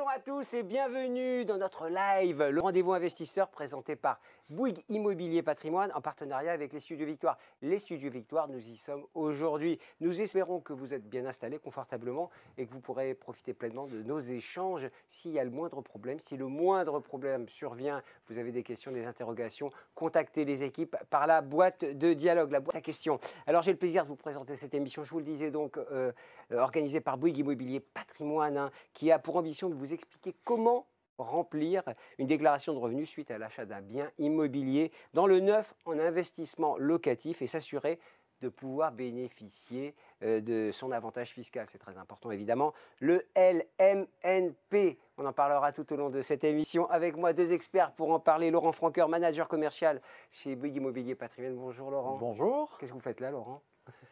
Bonjour à tous et bienvenue dans notre live, le rendez-vous investisseur présenté par Bouygues Immobilier Patrimoine en partenariat avec les Studios Victoire. Les Studios Victoire, nous y sommes aujourd'hui. Nous espérons que vous êtes bien installés confortablement et que vous pourrez profiter pleinement de nos échanges s'il y a le moindre problème. Si le moindre problème survient, vous avez des questions, des interrogations, contactez les équipes par la boîte de dialogue, la boîte à questions. Alors j'ai le plaisir de vous présenter cette émission, je vous le disais donc, organisée par Bouygues Immobilier Patrimoine, qui a pour ambition de vous expliquer comment remplir une déclaration de revenus suite à l'achat d'un bien immobilier dans le neuf en investissement locatif et s'assurer de pouvoir bénéficier de son avantage fiscal. C'est très important évidemment. Le LMNP, on en parlera tout au long de cette émission. Avec moi, deux experts pour en parler. Laurent Franqueur, manager commercial chez Bouygues Immobilier Patrimoine. Bonjour Laurent. Bonjour. Qu'est-ce que vous faites là Laurent?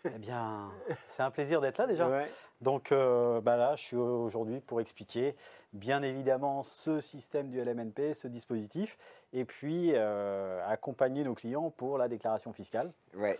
Eh bien, c'est un plaisir d'être là déjà. Ouais. Donc là, je suis aujourd'hui pour expliquer bien évidemment ce système du LMNP, ce dispositif, et puis accompagner nos clients pour la déclaration fiscale. Ouais,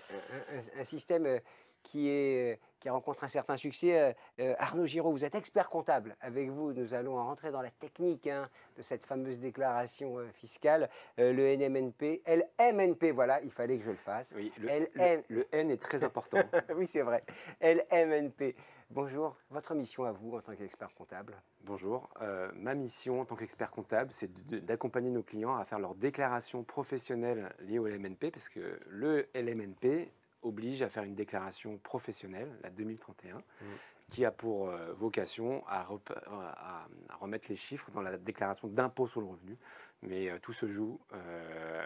un système qui rencontre un certain succès. Arnaud Giraud, vous êtes expert comptable. Avec vous, nous allons rentrer dans la technique de cette fameuse déclaration fiscale. Le NMNP, LMNP, voilà, il fallait que je le fasse. Oui, le N est très important. Oui, c'est vrai. LMNP. Bonjour, votre mission à vous en tant qu'expert comptable? Bonjour, ma mission en tant qu'expert comptable, c'est d'accompagner nos clients à faire leur déclaration professionnelle liée au LMNP, parce que le LMNP oblige à faire une déclaration professionnelle, la 2031, qui a pour vocation à remettre les chiffres dans la déclaration d'impôt sur le revenu. Mais tout se joue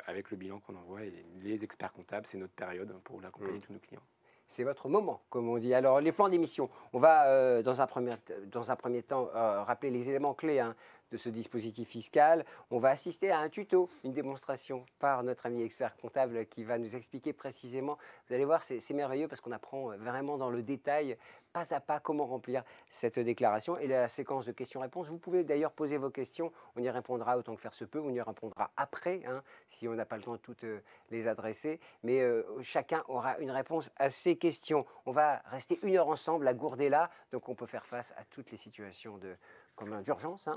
avec le bilan qu'on envoie, et les experts comptables, c'est notre période pour l'accompagner tous nos clients. C'est votre moment, comme on dit. Alors, les plans d'émission, on va dans un premier temps rappeler les éléments clés de ce dispositif fiscal. On va assister à un tuto, une démonstration par notre ami expert comptable qui va nous expliquer précisément. Vous allez voir, c'est merveilleux parce qu'on apprend vraiment dans le détail, pas à pas, comment remplir cette déclaration. Et la séquence de questions-réponses, vous pouvez d'ailleurs poser vos questions. On y répondra autant que faire se peut. On y répondra après, si on n'a pas le temps de toutes les adresser. Mais chacun aura une réponse à ces questions. On va rester 1 heure ensemble, la gourde est là, donc on peut faire face à toutes les situations d'urgence.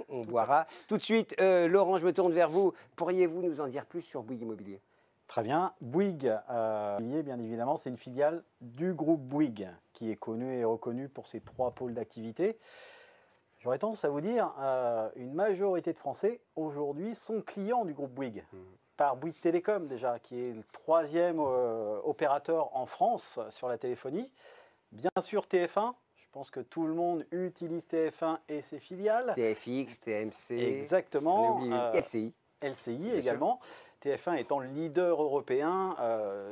On boira. Tout de suite, Laurent, je me tourne vers vous. Pourriez-vous nous en dire plus sur Bouygues Immobilier? Très bien. Bouygues Immobilier, bien évidemment, c'est une filiale du groupe Bouygues qui est connu et reconnu pour ses 3 pôles d'activité. J'aurais tendance à vous dire, une majorité de Français aujourd'hui sont clients du groupe Bouygues. Par Bouygues Télécom déjà, qui est le 3e opérateur en France sur la téléphonie. Bien sûr TF1, je pense que tout le monde utilise TF1 et ses filiales. TFX, TMC. Exactement. LCI. LCI également. TF1 étant le leader européen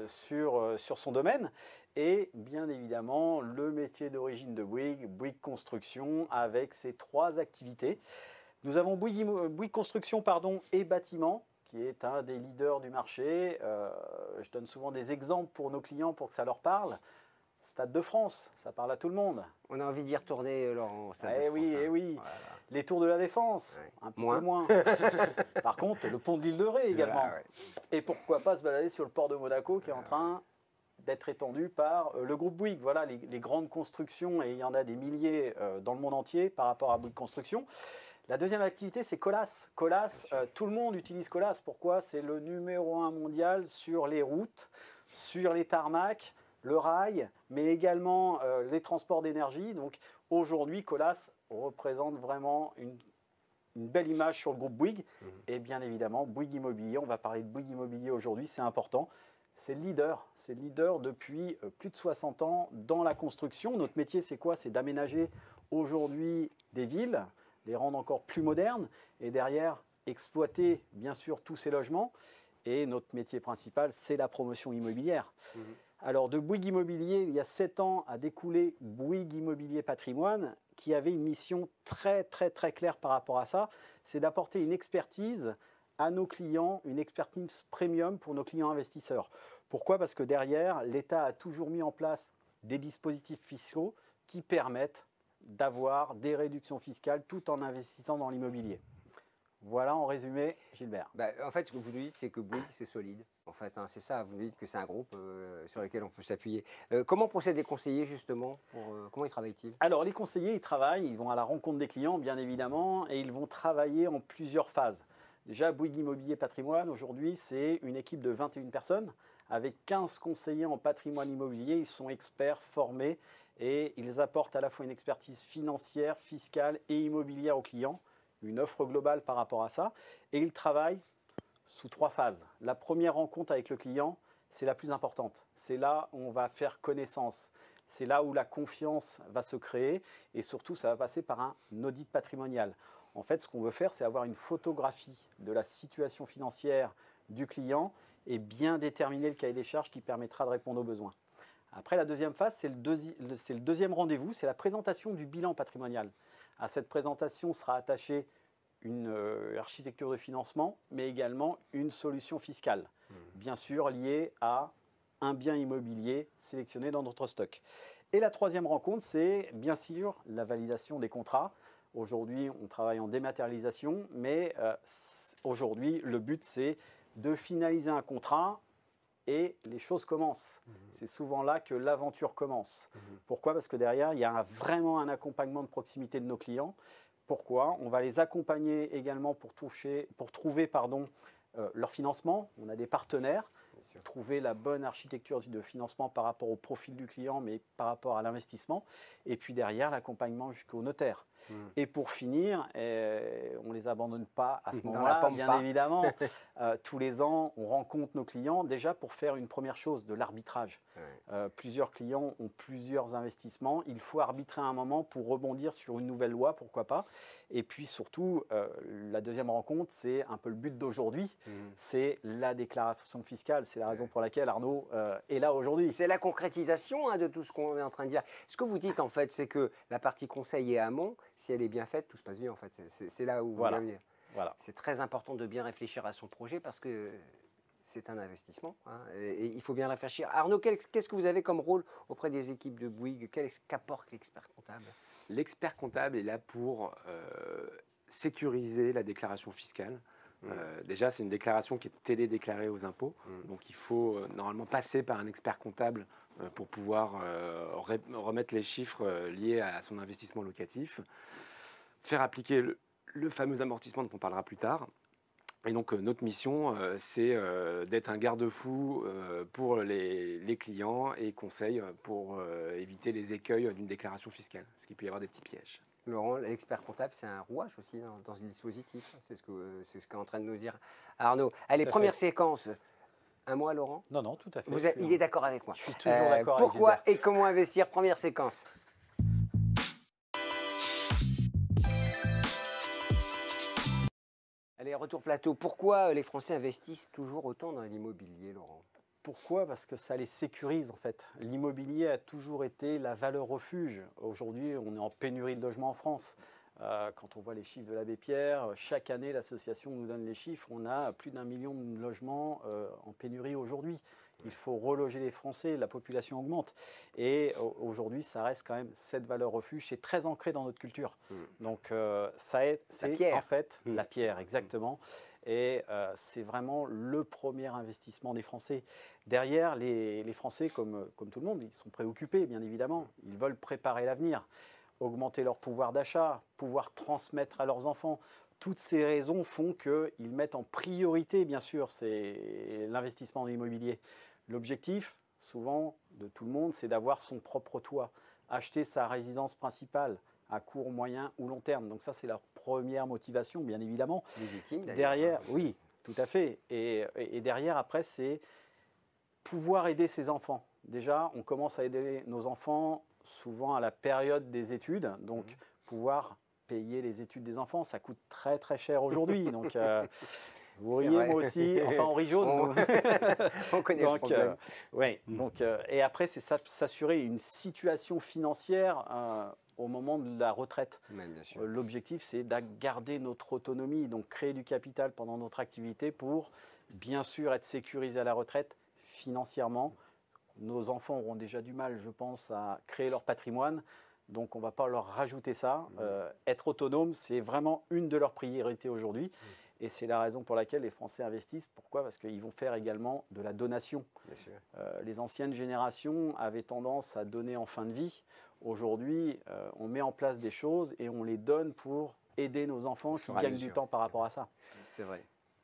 sur son domaine. Et bien évidemment, le métier d'origine de Bouygues, Bouygues Construction, avec ses 3 activités. Nous avons Bouygues Construction et Bâtiment, qui est un des leaders du marché. Je donne souvent des exemples pour nos clients pour que ça leur parle. Stade de France, ça parle à tout le monde. On a envie d'y retourner, Laurent. Oui. Voilà. Les Tours de la Défense, un peu moins. Par contre, le pont de l'île de Ré également. Là, ouais. Et pourquoi pas se balader sur le port de Monaco qui est en train d'être étendu par le groupe Bouygues. Voilà les grandes constructions, et il y en a des milliers dans le monde entier par rapport à Bouygues Construction. La deuxième activité, c'est Colas. Colas, tout le monde utilise Colas. Pourquoi? C'est le numéro 1 mondial sur les routes, sur les tarmacs, le rail, mais également les transports d'énergie. Donc aujourd'hui, Colas représente vraiment une belle image sur le groupe Bouygues. Et bien évidemment, Bouygues Immobilier, on va parler de Bouygues Immobilier aujourd'hui, c'est important. C'est le leader depuis plus de 60 ans dans la construction. Notre métier, c'est quoi? C'est d'aménager aujourd'hui des villes, les rendre encore plus modernes, et derrière, exploiter bien sûr tous ces logements. Et notre métier principal, c'est la promotion immobilière. Alors, de Bouygues Immobilier, il y a 7 ans, a découlé Bouygues Immobilier Patrimoine, qui avait une mission très claire par rapport à ça. C'est d'apporter une expertise à nos clients, une expertise premium pour nos clients investisseurs. Pourquoi? Parce que derrière, l'État a toujours mis en place des dispositifs fiscaux qui permettent d'avoir des réductions fiscales tout en investissant dans l'immobilier. Voilà en résumé, Gilbert. Bah, en fait, ce que vous nous dites, c'est que Bouygues, c'est solide. En fait, hein, c'est ça. Vous nous dites que c'est un groupe sur lequel on peut s'appuyer. Comment procèdent les conseillers, justement comment ils travaillent-ils? Alors, les conseillers, ils travaillent, ils vont à la rencontre des clients, bien évidemment, et ils vont travailler en plusieurs phases. Déjà, Bouygues Immobilier Patrimoine, aujourd'hui, c'est une équipe de 21 personnes, avec 15 conseillers en patrimoine immobilier. Ils sont experts, formés, et ils apportent à la fois une expertise financière, fiscale et immobilière aux clients, une offre globale par rapport à ça, et ils travaillent sous 3 phases. La première rencontre avec le client, c'est la plus importante. C'est là où on va faire connaissance. C'est là où la confiance va se créer et surtout, ça va passer par un audit patrimonial. En fait, ce qu'on veut faire, c'est avoir une photographie de la situation financière du client et bien déterminer le cahier des charges qui permettra de répondre aux besoins. Après, la deuxième phase, c'est le deuxième rendez-vous, c'est la présentation du bilan patrimonial. À cette présentation sera attachée une architecture de financement, mais également une solution fiscale, bien sûr liée à un bien immobilier sélectionné dans notre stock. Et la troisième rencontre, c'est bien sûr la validation des contrats. Aujourd'hui, on travaille en dématérialisation, mais aujourd'hui, le but, c'est de finaliser un contrat et les choses commencent. C'est souvent là que l'aventure commence. Pourquoi? Parce que derrière, il y a vraiment un accompagnement de proximité de nos clients. Pourquoi? On va les accompagner également pour trouver leur financement. On a des partenaires, trouver la bonne architecture de financement par rapport au profil du client, mais par rapport à l'investissement. Et puis derrière, l'accompagnement jusqu'au notaire. Et pour finir, on ne les abandonne pas à ce moment-là, bien évidemment. Tous les ans, on rencontre nos clients déjà pour faire une première chose, de l'arbitrage. Plusieurs clients ont plusieurs investissements. Il faut arbitrer à un moment pour rebondir sur une nouvelle loi, pourquoi pas. Et puis surtout, la deuxième rencontre, c'est un peu le but d'aujourd'hui, c'est la déclaration fiscale. C'est la raison pour laquelle Arnaud est là aujourd'hui. C'est la concrétisation de tout ce qu'on est en train de dire. Ce que vous dites, en fait, c'est que la partie conseil et amont, si elle est bien faite, tout se passe bien, en fait. C'est là où vous voulez venir. Voilà. C'est très important de bien réfléchir à son projet parce que c'est un investissement, hein, et il faut bien réfléchir. Arnaud, qu'est-ce que vous avez comme rôle auprès des équipes de Bouygues? Qu'apporte l'expert comptable? L'expert comptable est là pour sécuriser la déclaration fiscale. Déjà, c'est une déclaration qui est télédéclarée aux impôts. Donc, il faut normalement passer par un expert comptable pour pouvoir remettre les chiffres liés à son investissement locatif, faire appliquer le fameux amortissement dont on parlera plus tard. Et donc, notre mission, c'est d'être un garde-fou pour les clients et conseils pour éviter les écueils d'une déclaration fiscale, parce qu'il peut y avoir des petits pièges. Laurent, l'expert comptable, c'est un rouage aussi dans ce dispositif. C'est ce qu'est en train de nous dire Arnaud. Allez, première séquence. Un mot à Laurent? Non, tout à fait. Il est d'accord avec moi. Je suis toujours d'accord avec Pourquoi Gilbert. et comment investir? Première séquence. Allez, retour plateau. Pourquoi les Français investissent toujours autant dans l'immobilier, Laurent? Pourquoi? Parce que ça les sécurise en fait. L'immobilier a toujours été la valeur refuge. Aujourd'hui, on est en pénurie de logements en France. Quand on voit les chiffres de l'Abbé Pierre, chaque année, l'association nous donne les chiffres. On a plus d'1 million de logements en pénurie aujourd'hui. Il faut reloger les Français, la population augmente. Et aujourd'hui, ça reste quand même cette valeur refuge. C'est très ancré dans notre culture. Donc, c'est en fait la pierre, exactement. Et c'est vraiment le premier investissement des Français. Derrière, les Français, comme tout le monde, ils sont préoccupés, bien évidemment. Ils veulent préparer l'avenir, augmenter leur pouvoir d'achat, pouvoir transmettre à leurs enfants. Toutes ces raisons font qu'ils mettent en priorité, bien sûr, l'investissement dans l'immobilier. L'objectif, souvent, de tout le monde, c'est d'avoir son propre toit, acheter sa résidence principale à court, moyen ou long terme. Donc ça, c'est leur première motivation, bien évidemment. Légitime, d'ailleurs. Derrière, oui, tout à fait. Et derrière, après, c'est pouvoir aider ses enfants. Déjà, on commence à aider nos enfants souvent à la période des études. Donc, pouvoir payer les études des enfants, ça coûte très, très cher aujourd'hui. Donc, vous riez, moi aussi. Enfin, on rit jaune. On connaît le problème. Et après, c'est s'assurer une situation financière au moment de la retraite. L'objectif, c'est de garder notre autonomie, donc créer du capital pendant notre activité pour, bien sûr, être sécurisé à la retraite financièrement. Nos enfants auront déjà du mal, je pense, à créer leur patrimoine. Donc, on ne va pas leur rajouter ça. Être autonome, c'est vraiment une de leurs priorités aujourd'hui. Et c'est la raison pour laquelle les Français investissent. Pourquoi? Parce qu'ils vont faire également de la donation. Bien sûr. Les anciennes générations avaient tendance à donner en fin de vie. Aujourd'hui, on met en place des choses et on les donne pour aider nos enfants qui gagnent du temps par rapport à ça. C'est vrai.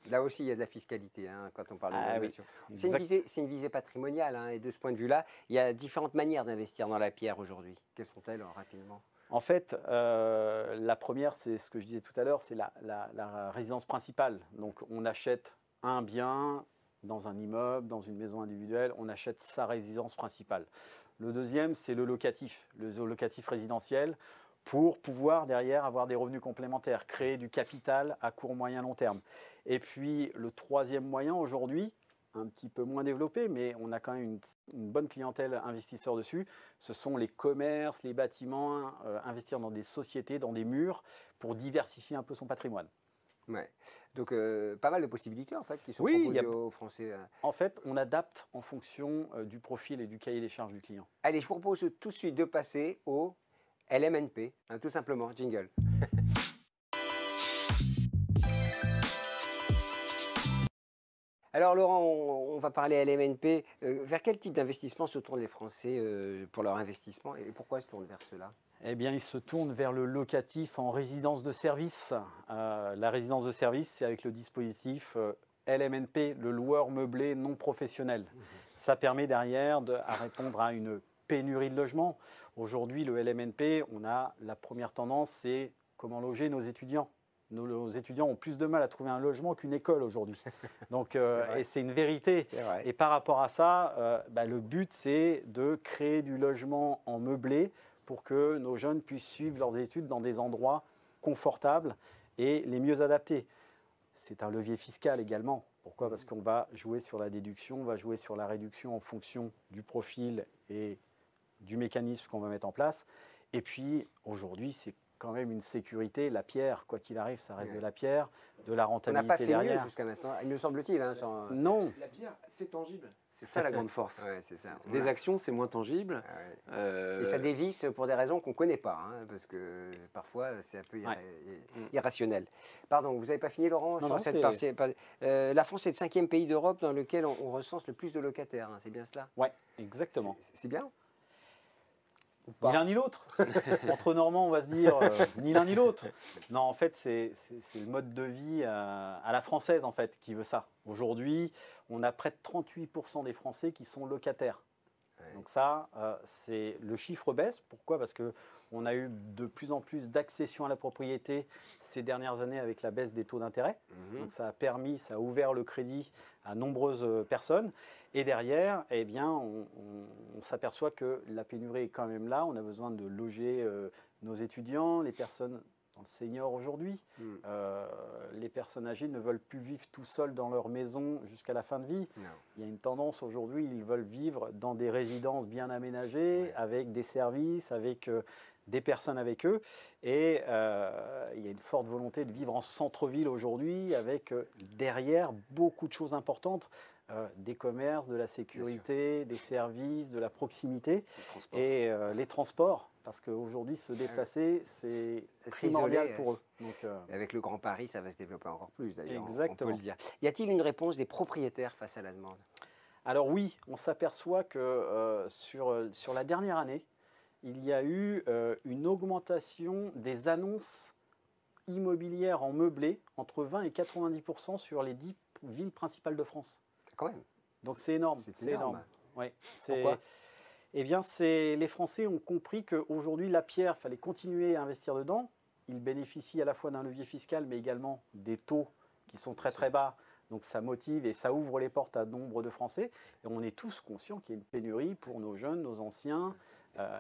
Là aussi, il y a de la fiscalité quand on parle de donation. Oui. C'est une visée patrimoniale. Et de ce point de vue-là, il y a différentes manières d'investir dans la pierre aujourd'hui. Quelles sont-elles rapidement? En fait, la première, c'est ce que je disais tout à l'heure, c'est la résidence principale. Donc, on achète un bien dans un immeuble, dans une maison individuelle, on achète sa résidence principale. Le deuxième, c'est le locatif résidentiel, pour pouvoir derrière avoir des revenus complémentaires, créer du capital à court, moyen, long terme. Et puis, le troisième moyen aujourd'hui, un petit peu moins développé, mais on a quand même une bonne clientèle investisseur dessus. Ce sont les commerces, les bâtiments, investir dans des sociétés, dans des murs, pour diversifier un peu son patrimoine. Ouais. Donc, pas mal de possibilités en fait qui sont Oui, proposées aux Français. En fait, on adapte en fonction du profil et du cahier des charges du client. Allez, je vous propose tout de suite de passer au LMNP, tout simplement, jingle. Alors Laurent, on va parler LMNP. Vers quel type d'investissement se tournent les Français pour leur investissement et pourquoi ils se tournent vers cela? Eh bien, ils se tournent vers le locatif en résidence de service. La résidence de service, c'est avec le dispositif LMNP, le loueur meublé non professionnel. Ça permet derrière à répondre à une pénurie de logements. Aujourd'hui, le LMNP, on a la première tendance, c'est comment loger nos étudiants. Nos étudiants ont plus de mal à trouver un logement qu'une école aujourd'hui. Donc, et c'est une vérité. Et par rapport à ça, le but, c'est de créer du logement en meublé pour que nos jeunes puissent suivre leurs études dans des endroits confortables et les mieux adaptés. C'est un levier fiscal également. Pourquoi? Parce qu'on va jouer sur la déduction, on va jouer sur la réduction en fonction du profil et du mécanisme qu'on va mettre en place. Et puis, aujourd'hui, c'est quand même une sécurité. La pierre, quoi qu'il arrive, ça reste de la pierre, de la rentabilité derrière. On n'a pas fait derrière. mieux jusqu'à maintenant, il me semble-t-il. Non. La pierre, c'est tangible. C'est ça la grande force. Ouais, c'est ça. Des actions, c'est moins tangible. Et ça dévisse pour des raisons qu'on ne connaît pas, parce que parfois c'est un peu irrationnel. Pardon, vous n'avez pas fini Laurent Non, sur cette partie. La France est le 5e pays d'Europe dans lequel on recense le plus de locataires, c'est bien cela? Oui, exactement. C'est bien? Ni l'un ni l'autre. Entre Normands, on va se dire ni l'un ni l'autre. Non, en fait, c'est le mode de vie à la française en fait qui veut ça. Aujourd'hui, on a près de 38% des Français qui sont locataires. Ouais. Donc ça, le chiffre baisse. Pourquoi? Parce qu'on a eu de plus en plus d'accession à la propriété ces dernières années avec la baisse des taux d'intérêt. Donc ça a ouvert le crédit à nombreuses personnes. Et derrière, eh bien, on s'aperçoit que la pénurie est quand même là. On a besoin de loger nos étudiants, les personnes dans le senior aujourd'hui. Les personnes âgées ne veulent plus vivre tout seuls dans leur maison jusqu'à la fin de vie. Non. Il y a une tendance aujourd'hui, ils veulent vivre dans des résidences bien aménagées, avec des services, avec des personnes avec eux. Et il y a une forte volonté de vivre en centre-ville aujourd'hui, avec derrière beaucoup de choses importantes. Des commerces, de la sécurité, des services, de la proximité et les transports, parce qu'aujourd'hui se déplacer, c'est primordial pour eux. Donc, avec le Grand Paris, ça va se développer encore plus d'ailleurs, exactement. On peut le dire. Y a-t-il une réponse des propriétaires face à la demande? Alors oui, on s'aperçoit que sur la dernière année, il y a eu une augmentation des annonces immobilières en meublé entre 20 et 90% sur les 10 villes principales de France. Quand même. Donc c'est énorme. C'est énorme. Ouais, pourquoi? Eh bien, les Français ont compris qu'aujourd'hui, la pierre, il fallait continuer à investir dedans. Ils bénéficient à la fois d'un levier fiscal, mais également des taux qui sont très très bas. Donc ça motive et ça ouvre les portes à nombre de Français. Et on est tous conscients qu'il y a une pénurie pour nos jeunes, nos anciens.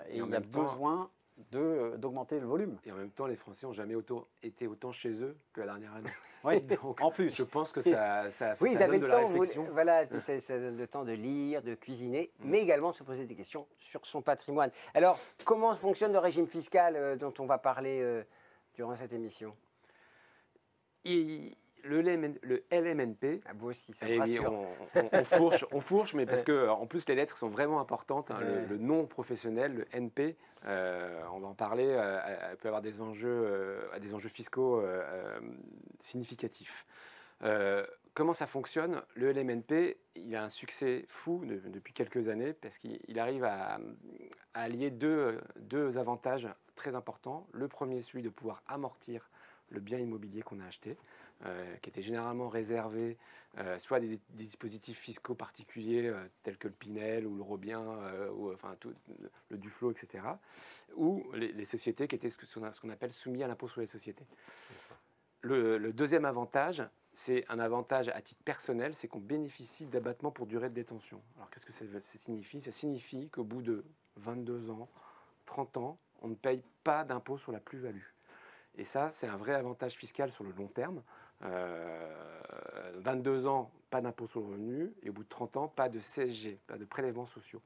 Et il y a besoin d'augmenter le volume. Et en même temps, les Français n'ont jamais été autant chez eux que la dernière année. Oui, en plus. Je pense que ça oui, ça ils avaient donne le de la temps, réflexion. voilà, et puis ça donne le temps de lire, de cuisiner, mais également de se poser des questions sur son patrimoine. Alors, comment fonctionne le régime fiscal dont on va parler durant cette émission? le LMNP, Ah, vous aussi, ça me eh oui, rassure. on fourche, mais parce que en plus les lettres sont vraiment importantes. Hein. Ouais. Le nom professionnel, le NP, on va en parler, elle peut avoir des enjeux fiscaux significatifs. Comment ça fonctionne? Le LMNP, il a un succès fou depuis quelques années parce qu'il arrive à allier deux avantages très importants. Le premier, celui de pouvoir amortir le bien immobilier qu'on a acheté, qui était généralement réservé soit à des dispositifs fiscaux particuliers tels que le Pinel ou le Robien, ou enfin tout, le Duflot, etc. Ou les sociétés qui étaient ce qu'on appelle soumis à l'impôt sur les sociétés. Le deuxième avantage, c'est un avantage à titre personnel, c'est qu'on bénéficie d'abattements pour durée de détention. Alors qu'est-ce que ça signifie? Ça signifie qu'au bout de 22 ans, 30 ans, on ne paye pas d'impôt sur la plus-value. Et ça, c'est un vrai avantage fiscal sur le long terme. 22 ans, pas d'impôt sur le revenu, et au bout de 30 ans, pas de CSG, pas de prélèvements sociaux.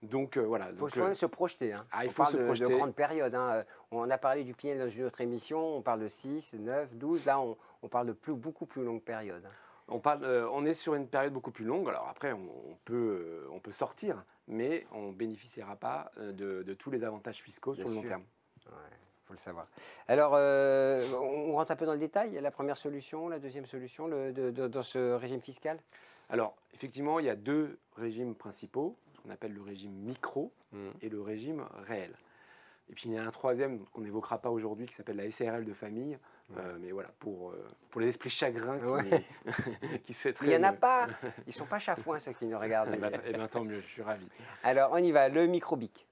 Donc voilà. Il faut quand même se projeter. Hein. Il on faut parle se projeter. de grandes périodes. Hein. On a parlé du Pinel dans une autre émission, on parle de 6, 9, 12. Là, on parle de beaucoup plus longue période. On est sur une période beaucoup plus longue. Alors après, on peut sortir, mais on ne bénéficiera pas de tous les avantages fiscaux sur le long terme. Il faut le savoir. Alors, on rentre un peu dans le détail. La première solution, la deuxième solution dans ce régime fiscal? Alors, effectivement, il y a deux régimes principaux, ce qu'on appelle le régime micro et le régime réel. Et puis, il y a un troisième qu'on n'évoquera pas aujourd'hui qui s'appelle la SARL de famille. Mais voilà, pour les esprits chagrins qui fait très... Il n'y en a pas. Ils ne sont pas chafouins, ceux qui nous regardent. Eh bien, tant mieux, je suis ravi. Alors, on y va. Le micro-BIC.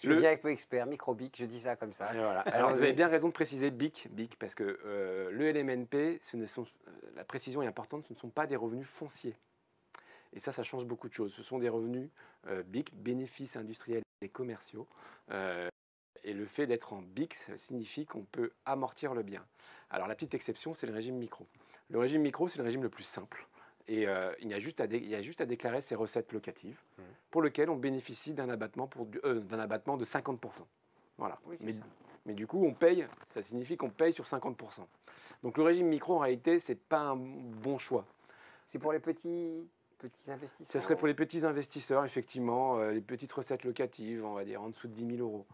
Je viens avec peu expert, micro-BIC, je dis ça comme ça. Voilà. Alors, vous avez bien raison de préciser BIC, parce que le LMNP, la précision est importante, ce ne sont pas des revenus fonciers. Et ça change beaucoup de choses. Ce sont des revenus BIC, bénéfices industriels et commerciaux. Et le fait d'être en BIC, ça signifie qu'on peut amortir le bien. Alors, la petite exception, c'est le régime micro. Le régime micro, c'est le régime le plus simple. Et il y a juste à déclarer ses recettes locatives, pour lequel on bénéficie d'un abattement, de 50%. Voilà. Oui, mais du coup, on paye, ça signifie qu'on paye sur 50%. Donc le régime micro, en réalité, ce n'est pas un bon choix. C'est pour les petits investisseurs? Ce serait pour les petits investisseurs, effectivement, les petites recettes locatives, on va dire en dessous de 10 000 euros.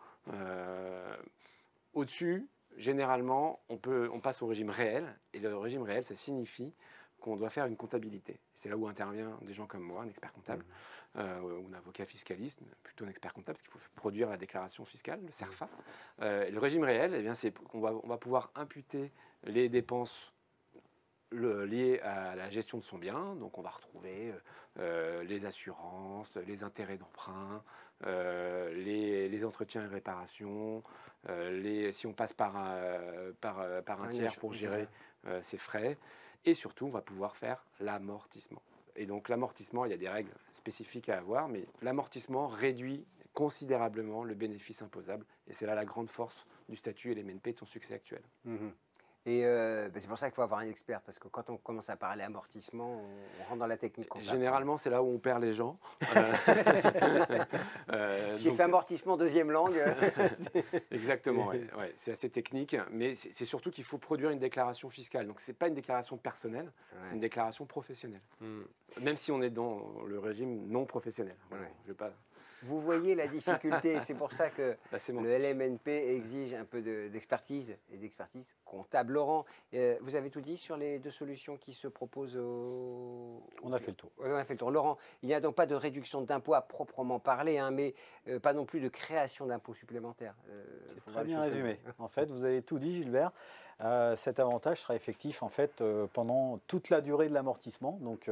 Au-dessus, généralement, on passe au régime réel. Et le régime réel, ça signifie qu'on doit faire une comptabilité. C'est là où intervient des gens comme moi, un expert comptable, ou un avocat fiscaliste, plutôt un expert comptable, parce qu'il faut produire la déclaration fiscale, le CERFA. Le régime réel, eh bien, c'est qu'on va pouvoir imputer les dépenses liées à la gestion de son bien. Donc on va retrouver les assurances, les intérêts d'emprunt, les entretiens et réparations, si on passe par un tiers pour gérer ses frais. Et surtout, on va pouvoir faire l'amortissement. Et donc l'amortissement, il y a des règles spécifiques à avoir, mais l'amortissement réduit considérablement le bénéfice imposable. Et c'est là la grande force du statut LMNP et de son succès actuel. Et c'est pour ça qu'il faut avoir un expert, parce que quand on commence à parler amortissement, on rentre dans la technique comptable. Généralement, c'est là où on perd les gens. J'ai fait amortissement deuxième langue. Exactement, ouais, c'est assez technique, mais c'est surtout qu'il faut produire une déclaration fiscale. Donc, ce n'est pas une déclaration personnelle, c'est une déclaration professionnelle. Même si on est dans le régime non professionnel. Voilà, je vais pas... Vous voyez la difficulté, c'est pour ça que le LMNP exige un peu d'expertise et d'expertise comptable. Laurent, vous avez tout dit sur les deux solutions qui se proposent On a fait le tour. On a fait le tour. Laurent, il n'y a donc pas de réduction d'impôts à proprement parler, hein, mais pas non plus de création d'impôts supplémentaires. C'est très bien résumé. En fait, vous avez tout dit, Gilbert. Cet avantage sera effectif en fait, pendant toute la durée de l'amortissement. Donc,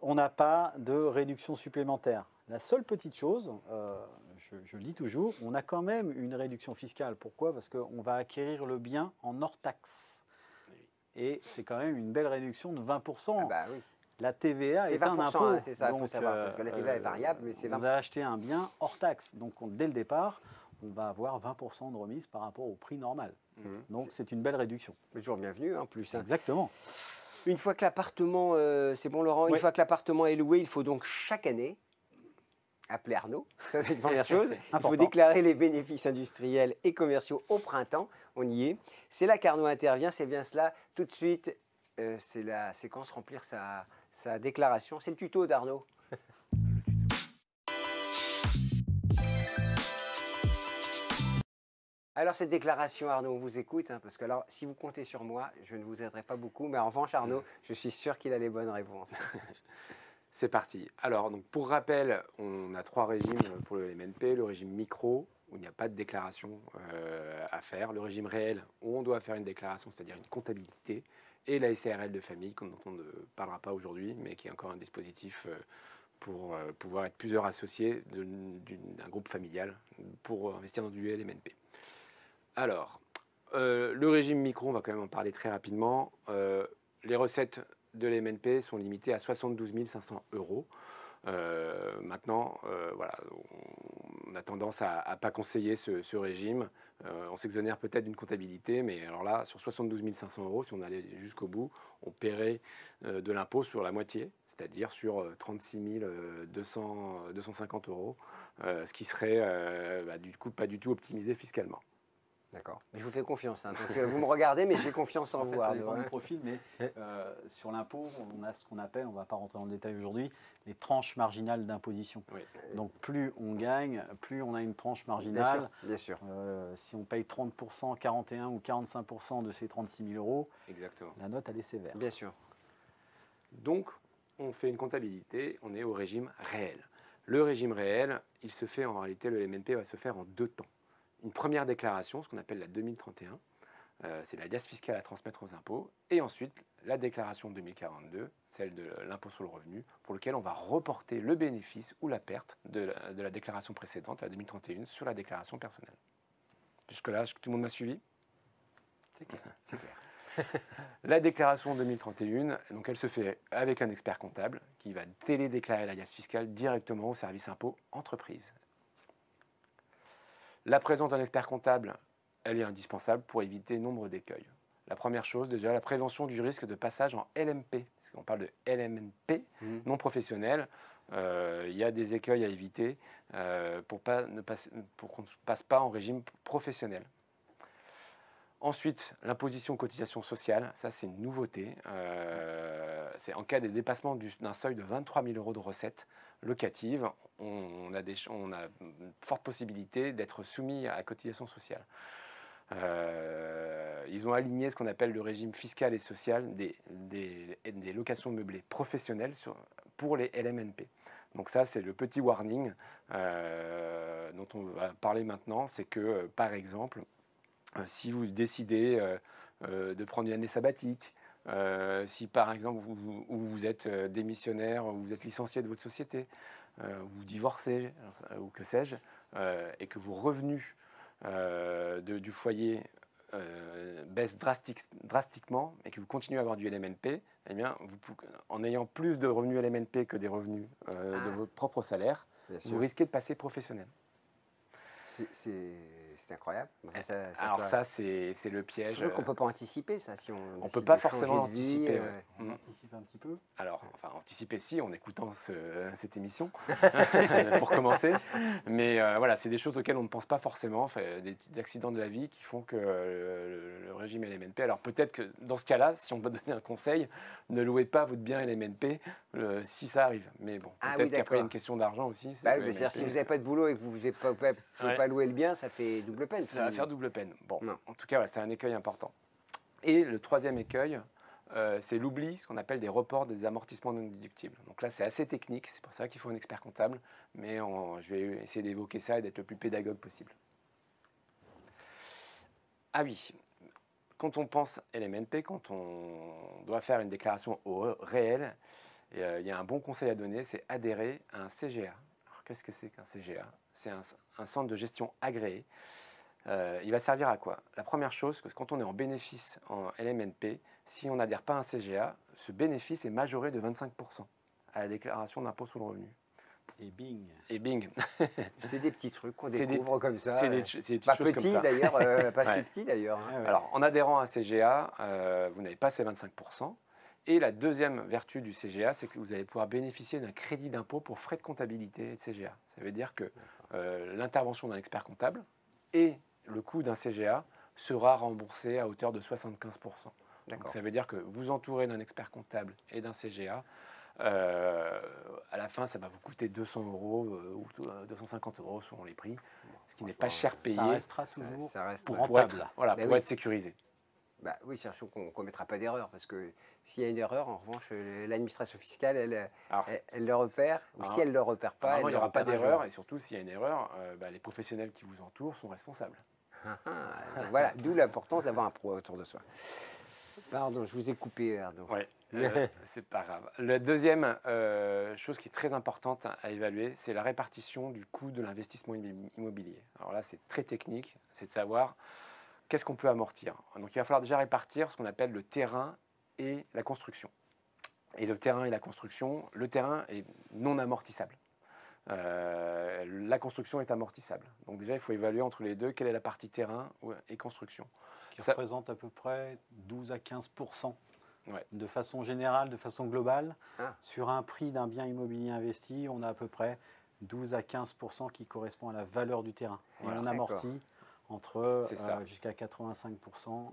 on n'a pas de réduction supplémentaire. La seule petite chose, je le dis toujours, on a quand même une réduction fiscale. Pourquoi? Parce qu'on va acquérir le bien en hors taxe. Et c'est quand même une belle réduction de 20%. Ah bah oui. La TVA est un impôt. Hein, c'est ça, il faut savoir, parce que la TVA est variable, mais c'est 20%. On va acheter un bien hors taxe. Donc, dès le départ, on va avoir 20% de remise par rapport au prix normal. Donc, c'est une belle réduction. C'est toujours bienvenu, en plus. Hein. Exactement. Une fois que l'appartement, c'est bon Laurent, une fois que l'appartement est loué, il faut donc chaque année appeler Arnaud, ça c'est une première chose. Il faut déclarer les bénéfices industriels et commerciaux au printemps, on y est. C'est là qu'Arnaud intervient, c'est bien cela. Tout de suite, c'est la séquence remplir sa déclaration. C'est le tuto d'Arnaud. Alors cette déclaration, Arnaud, on vous écoute, hein, parce que alors, si vous comptez sur moi, je ne vous aiderai pas beaucoup, mais en revanche, Arnaud, je suis sûr qu'il a les bonnes réponses. C'est parti. Alors, donc, pour rappel, on a 3 régimes pour le LMNP. Le régime micro, où il n'y a pas de déclaration à faire. Le régime réel, où on doit faire une déclaration, c'est-à-dire une comptabilité. Et la SARL de famille, dont on ne parlera pas aujourd'hui, mais qui est encore un dispositif pour pouvoir être plusieurs associés d'un groupe familial pour investir dans du LMNP. Alors, le régime micro, on va quand même en parler très rapidement. Les recettes de l'MNP sont limitées à 72 500 euros. Maintenant, voilà, on a tendance à ne pas conseiller ce régime. On s'exonère peut-être d'une comptabilité, mais alors là, sur 72 500 euros, si on allait jusqu'au bout, on paierait de l'impôt sur la moitié, c'est-à-dire sur 36 250 euros, ce qui serait du coup pas du tout optimisé fiscalement. D'accord. Je vous fais confiance. Hein. Donc, vous me regardez, mais j'ai confiance en vous. Ça Arnaud, dépend hein. du profil, mais sur l'impôt, on a ce qu'on appelle, on ne va pas rentrer dans le détail aujourd'hui, les tranches marginales d'imposition. Oui. Donc plus on gagne, plus on a une tranche marginale. Bien sûr. Si on paye 30%, 41 ou 45% de ces 36 000 euros, Exactement. la note, elle est sévère. Bien sûr. Donc, on fait une comptabilité, on est au régime réel. Le régime réel, il se fait en réalité, le LMNP va se faire en 2 temps. Une première déclaration, ce qu'on appelle la 2031, c'est la liasse fiscale à transmettre aux impôts, et ensuite la déclaration 2042, celle de l'impôt sur le revenu, pour lequel on va reporter le bénéfice ou la perte de la déclaration précédente, la 2031, sur la déclaration personnelle. Jusque-là, tout le monde m'a suivi? C'est clair. C'est clair. La déclaration 2031, donc elle se fait avec un expert comptable qui va télédéclarer la liasse fiscale directement au service impôt entreprise. La présence d'un expert comptable, elle est indispensable pour éviter nombre d'écueils. La première chose, déjà, la prévention du risque de passage en LMP. Parce qu'on parle de LMNP, non professionnel. Il y a des écueils à éviter pour qu'on ne passe pas en régime professionnel. Ensuite, l'imposition cotisation sociale, ça c'est une nouveauté. C'est en cas de dépassement d'un seuil de 23 000 euros de recettes locatives, on a une forte possibilité d'être soumis à la cotisation sociale. Ils ont aligné ce qu'on appelle le régime fiscal et social des locations meublées professionnelles pour les LMNP. Donc ça, c'est le petit warning dont on va parler maintenant. C'est que, par exemple, si vous décidez de prendre une année sabbatique, si par exemple vous êtes démissionnaire, ou vous êtes licencié de votre société, vous divorcez, ou que sais-je, et que vos revenus du foyer baissent drastiquement, et que vous continuez à avoir du LMNP, eh bien, en ayant plus de revenus LMNP que des revenus de votre propre salaire, vous risquez de passer professionnel. C'est incroyable. Enfin, alors ça, c'est le piège. Je veux qu'on ne peut pas anticiper ça. Si on ne peut pas forcément anticiper. On anticipe un petit peu. Alors, enfin, anticiper si, en écoutant cette émission, pour commencer. Mais voilà, c'est des choses auxquelles on ne pense pas forcément. Enfin, des petits accidents de la vie qui font que le régime LMNP... Alors peut-être que dans ce cas-là, si on peut donner un conseil, ne louez pas votre bien LMNP si ça arrive. Mais bon, peut-être qu'après, il y a une question d'argent aussi. C'est-à-dire si vous n'avez pas de boulot et que vous ne pouvez pas louer le bien, ça fait double peine. Ça va faire double peine. Bon, en tout cas, voilà, c'est un écueil important. Et le troisième écueil, c'est l'oubli, ce qu'on appelle des reports des amortissements non déductibles. Donc là, c'est assez technique, c'est pour ça qu'il faut un expert comptable, mais je vais essayer d'évoquer ça et d'être le plus pédagogue possible. Ah oui, quand on pense LMNP, quand on doit faire une déclaration au réel, il y a un bon conseil à donner, c'est adhérer à un CGA. Alors, qu'est-ce que c'est qu'un CGA? C'est un centre de gestion agréé. Il va servir à quoi? La première chose, que quand on est en bénéfice en LMNP, si on n'adhère pas à un CGA, ce bénéfice est majoré de 25% à la déclaration d'impôt sur le revenu. Et bing. Et bing. C'est des petits trucs qu'on découvre comme ça. C'est des petites pas choses petit comme ça. d'ailleurs, pas si petit d'ailleurs. Hein. Alors, en adhérant à un CGA, vous n'avez pas ces 25%. Et la deuxième vertu du CGA, c'est que vous allez pouvoir bénéficier d'un crédit d'impôt pour frais de comptabilité de CGA. Ça veut dire que l'intervention d'un expert comptable et le coût d'un CGA sera remboursé à hauteur de 75%. Donc, D'accord. ça veut dire que vous entourez d'un expert comptable et d'un CGA. À la fin, ça va vous coûter 200 euros ou 250 euros selon les prix, ce qui n'est pas cher Ça payé restera toujours Ça reste pour rentable. être, voilà, Ben pour oui. être sécurisé. Bah oui, sachant qu'on ne commettra pas d'erreur, parce que s'il y a une erreur, en revanche, l'administration fiscale, Alors, elle le repère, ou alors, si elle ne le repère pas, normalement, elle il n'y le aura pas repère un d'erreur, jour. et surtout, s'il y a une erreur, les professionnels qui vous entourent sont responsables. Donc voilà, d'où l'importance d'avoir un pro autour de soi. Pardon, je vous ai coupé, Arnaud. Ouais, c'est pas grave. La deuxième chose qui est très importante à évaluer, c'est la répartition du coût de l'investissement immobilier. Alors là, c'est très technique, c'est de savoir qu'est-ce qu'on peut amortir. Donc il va falloir déjà répartir ce qu'on appelle le terrain et la construction. Et le terrain et la construction, le terrain est non amortissable. La construction est amortissable. Donc déjà, il faut évaluer entre les deux quelle est la partie terrain et construction. Ce qui Ça- représente à peu près 12 à 15% Ouais. de façon générale, de façon globale. Ah. Sur un prix d'un bien immobilier investi, on a à peu près 12 à 15% qui correspond à la valeur du terrain. Voilà. Et on amortit entre C'est ça. jusqu'à 85%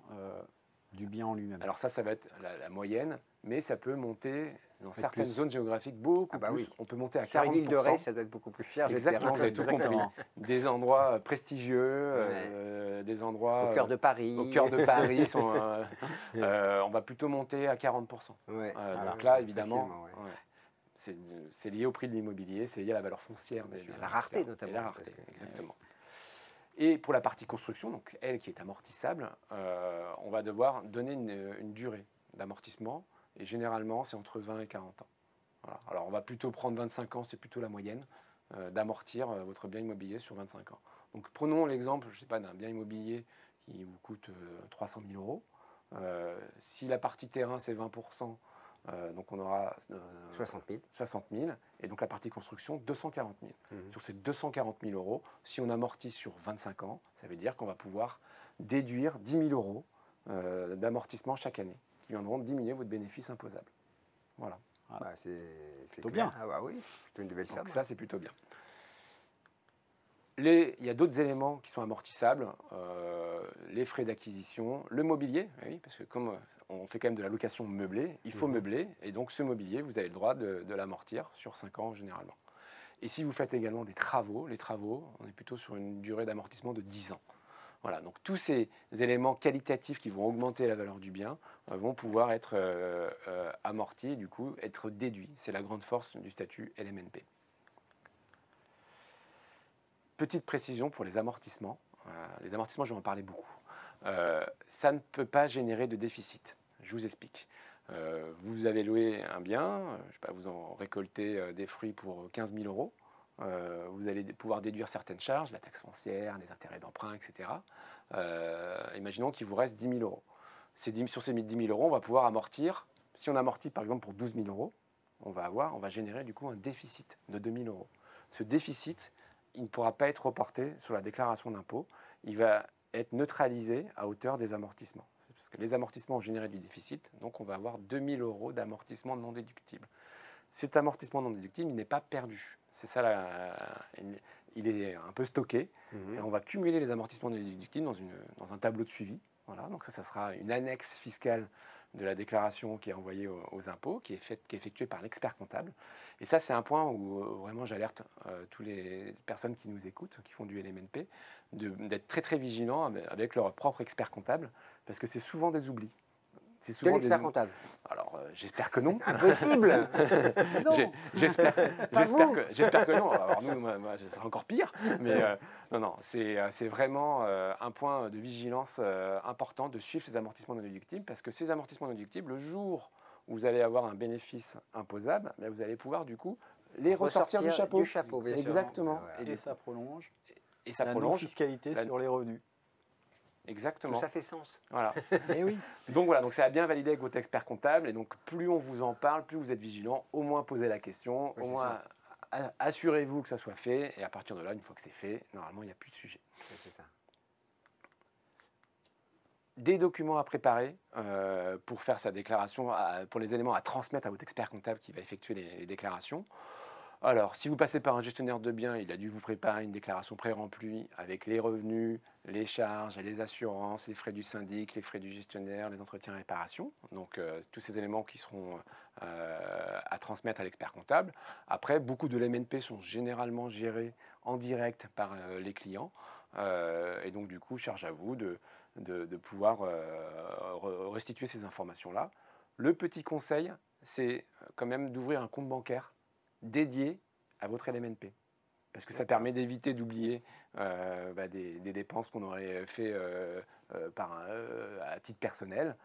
du bien en lui-même. Alors ça va être la moyenne, mais ça peut monter dans Et certaines plus. zones géographiques beaucoup Ah bah plus. oui. On peut monter à Sur 40%. l'île de Ré, ça doit être beaucoup plus cher. le Exactement, terrain. vous avez tout compris. Exactement. Des endroits prestigieux, des endroits Au cœur de Paris. au cœur de Paris. On va plutôt monter à 40%. Ouais. Donc là, évidemment, Facilement, ouais. c'est lié au prix de l'immobilier, c'est lié à la valeur foncière. La rareté, Et notamment. la rareté, exactement. Et pour la partie construction, donc elle qui est amortissable, on va devoir donner une durée d'amortissement. Et généralement, c'est entre 20 et 40 ans. Voilà. Alors, on va plutôt prendre 25 ans, c'est plutôt la moyenne, d'amortir votre bien immobilier sur 25 ans. Donc, prenons l'exemple, je sais pas, d'un bien immobilier qui vous coûte 300 000 euros. Si la partie terrain, c'est 20%, donc on aura 60 000. 60 000. Et donc, la partie construction, 240 000. Mhm. Sur ces 240 000 euros, si on amortit sur 25 ans, ça veut dire qu'on va pouvoir déduire 10 000 euros d'amortissement chaque année, qui viendront diminuer votre bénéfice imposable. Voilà. Bah, c'est Plutôt clair. bien. Ah bah oui, plutôt une belle Donc somme. ça, c'est plutôt bien. Il y a d'autres éléments qui sont amortissables, les frais d'acquisition, le mobilier, oui, parce que comme on fait quand même de la location meublée, il faut meubler, et donc ce mobilier, vous avez le droit de l'amortir sur 5 ans généralement. Et si vous faites également des travaux, les travaux, on est plutôt sur une durée d'amortissement de 10 ans. Voilà, donc tous ces éléments qualitatifs qui vont augmenter la valeur du bien vont pouvoir être amortis et du coup être déduits. C'est la grande force du statut LMNP. Petite précision pour les amortissements. Les amortissements, je vais en parler beaucoup. Ça ne peut pas générer de déficit. Je vous explique. Vous avez loué un bien, je sais pas, vous en récoltez des fruits pour 15 000 euros. Vous allez pouvoir déduire certaines charges, la taxe foncière, les intérêts d'emprunt, etc. Imaginons qu'il vous reste 10 000 euros. Sur ces 10 000 euros, on va pouvoir amortir. Si on amortit par exemple pour 12 000 euros, on va générer du coup un déficit de 2 000 euros. Ce déficit, il ne pourra pas être reporté sur la déclaration d'impôt. Il va être neutralisé à hauteur des amortissements. C'est parce que les amortissements ont généré du déficit, donc on va avoir 2 000 euros d'amortissement non déductible. Cet amortissement non déductible, il n'est pas perdu. C'est ça, il est un peu stocké. Et on va cumuler les amortissements non déductibles dans un tableau de suivi. Voilà, donc ça sera une annexe fiscale de la déclaration qui est envoyée aux impôts, qui est effectuée par l'expert comptable. Et ça, c'est un point où vraiment j'alerte toutes les personnes qui nous écoutent, qui font du LMNP, d'être très très vigilants avec leur propre expert comptable, parce que c'est souvent des oublis. C'est De souvent l'expert comptable. Alors, j'espère que non. Impossible. Non. J'espère vous. que non. Alors nous, moi, ce sera encore pire. Mais non, c'est vraiment un point de vigilance important de suivre ces amortissements non déductibles, parce que ces amortissements non déductibles, le jour où vous allez avoir un bénéfice imposable, ben, vous allez pouvoir du coup les ressortir du chapeau. bien sûr. Exactement. Ouais, ouais. Et ça prolonge Et ça la prolonge. non-fiscalité sur les revenus. Exactement. Tout ça fait sens. Voilà. Eh oui. Donc voilà, donc c'est à bien valider avec votre expert comptable. Et donc plus on vous en parle, plus vous êtes vigilant. Au moins posez la question. Oui, au c'est moins assurez-vous que ça soit fait. Et à partir de là, une fois que c'est fait, normalement, il n'y a plus de sujet. Ouais, c'est ça. Des documents à préparer pour faire sa déclaration, pour les éléments à transmettre à votre expert comptable qui va effectuer les déclarations. Alors, si vous passez par un gestionnaire de biens, il a dû vous préparer une déclaration pré-remplie avec les revenus, les charges, les assurances, les frais du syndic, les frais du gestionnaire, les entretiens et réparations. Donc, tous ces éléments qui seront à transmettre à l'expert comptable. Après, beaucoup de l'MNP sont généralement gérés en direct par les clients. Et donc, du coup, charge à vous de pouvoir restituer ces informations-là. Le petit conseil, c'est quand même d'ouvrir un compte bancaire dédié à votre LMNP. Parce que ça permet d'éviter d'oublier des dépenses qu'on aurait fait à titre personnel.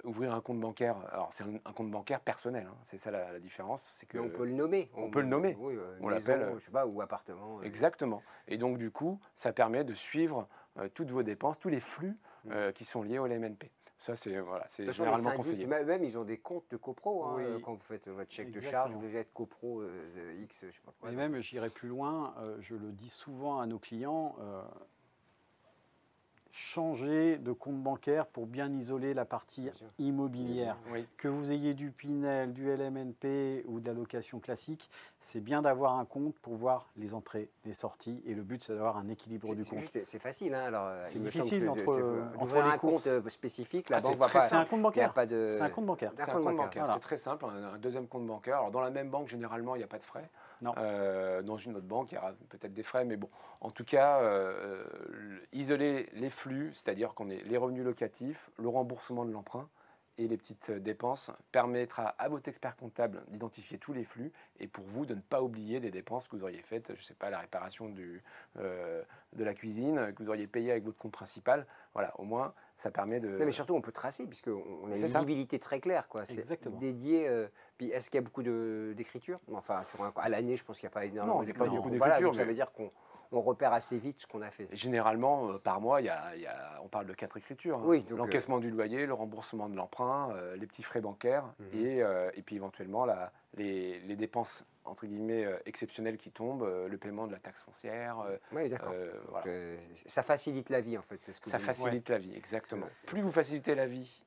Ouvrir un compte bancaire, alors c'est un compte bancaire personnel, hein, c'est ça la différence. C'est que Mais on peut le nommer. on peut le nommer. Oui, On maison, l'appelle. je sais pas, ou appartement. Exactement. Et donc du coup, ça permet de suivre toutes vos dépenses, tous les flux qui sont liés au LMNP. Ça, c'est voilà, De toute façon, généralement les syndics, conseillé. Même, ils ont des comptes de copro. Hein, Oui. quand vous faites votre chèque de Exactement. charge, vous êtes copro de X, je sais pas quoi. Et même, j'irai plus loin, je le dis souvent à nos clients, changer de compte bancaire pour bien isoler la partie Bien sûr. immobilière. Oui. Que vous ayez du Pinel, du LMNP ou de la location classique, c'est bien d'avoir un compte pour voir les entrées, les sorties. Et le but, c'est d'avoir un équilibre du compte. C'est facile. Hein, alors, C'est il me difficile semble que entre d'ouvrir les un compte courses. spécifique, la Ah, banque c'est va très pas. C'est un compte Il n'y a bancaire. pas de. C'est un compte bancaire. C'est un compte bancaire, Voilà. c'est très simple, un deuxième compte bancaire. Alors dans la même banque, généralement, il n'y a pas de frais. Non. Dans une autre banque, il y aura peut-être des frais, mais bon, en tout cas, isoler les flux, c'est-à-dire qu'on ait les revenus locatifs, le remboursement de l'emprunt et les petites dépenses, permettra à votre expert comptable d'identifier tous les flux et pour vous de ne pas oublier des dépenses que vous auriez faites, je ne sais pas, la réparation de la cuisine, que vous auriez payé avec votre compte principal. Voilà, au moins, ça permet de... Non, mais surtout, on peut tracer, puisqu'on a une C'est ça. visibilité très claire. Quoi. C'est Exactement. dédié. Puis, est-ce qu'il y a beaucoup d'écriture? Enfin, à l'année, je pense qu'il n'y a pas énormément Non, il n'y a pas d'écriture. beaucoup Voilà, d'écriture, donc ça mais- veut dire qu'on repère assez vite ce qu'on a fait. Généralement, par mois, on parle de 4 écritures. Hein. Oui, donc, l'encaissement du loyer, le remboursement de l'emprunt, les petits frais bancaires et puis éventuellement les dépenses entre guillemets exceptionnelles qui tombent, le paiement de la taxe foncière. Oui, d'accord. Voilà. Ça facilite la vie, en fait. C'est ce que Ça vous dites. facilite la vie, exactement. Ouais. Plus vous facilitez la vie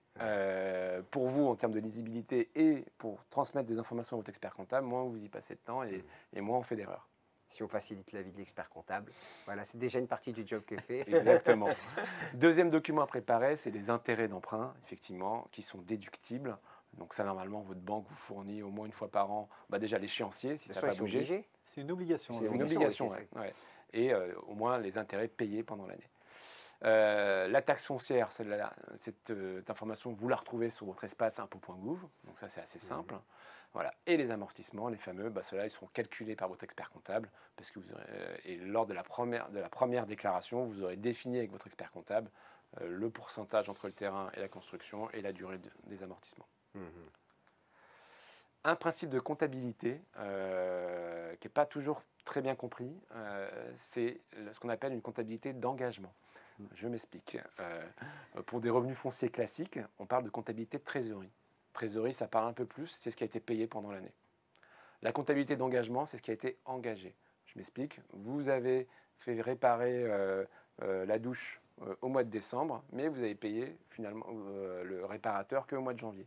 pour vous en termes de lisibilité et pour transmettre des informations à votre expert comptable, moins vous y passez de temps et moins on fait d'erreurs. Si on facilite la vie de l'expert comptable, voilà, c'est déjà une partie du job qui est fait. Exactement. Deuxième document à préparer, c'est les intérêts d'emprunt, effectivement, qui sont déductibles. Donc ça, normalement, votre banque vous fournit au moins une fois par an, déjà l'échéancier, si ça n'a pas bougé. Obligés. C'est une obligation. C'est C'est une obligation, obligation, oui, c'est ouais. Et au moins les intérêts payés pendant l'année. La taxe foncière, cette information, vous la retrouvez sur votre espace impôt.gouv, donc ça c'est assez simple. Voilà. Et les amortissements, les fameux, ceux-là, ils seront calculés par votre expert comptable, parce que et lors de la première déclaration, vous aurez défini avec votre expert comptable le pourcentage entre le terrain et la construction et la durée des amortissements. Un principe de comptabilité qui n'est pas toujours très bien compris, c'est ce qu'on appelle une comptabilité d'engagement. Je m'explique. Pour des revenus fonciers classiques, on parle de comptabilité de trésorerie. Trésorerie, ça parle un peu plus, c'est ce qui a été payé pendant l'année. La comptabilité d'engagement, c'est ce qui a été engagé. Je m'explique. Vous avez fait réparer la douche au mois de décembre, mais vous avez payé finalement le réparateur qu'au mois de janvier.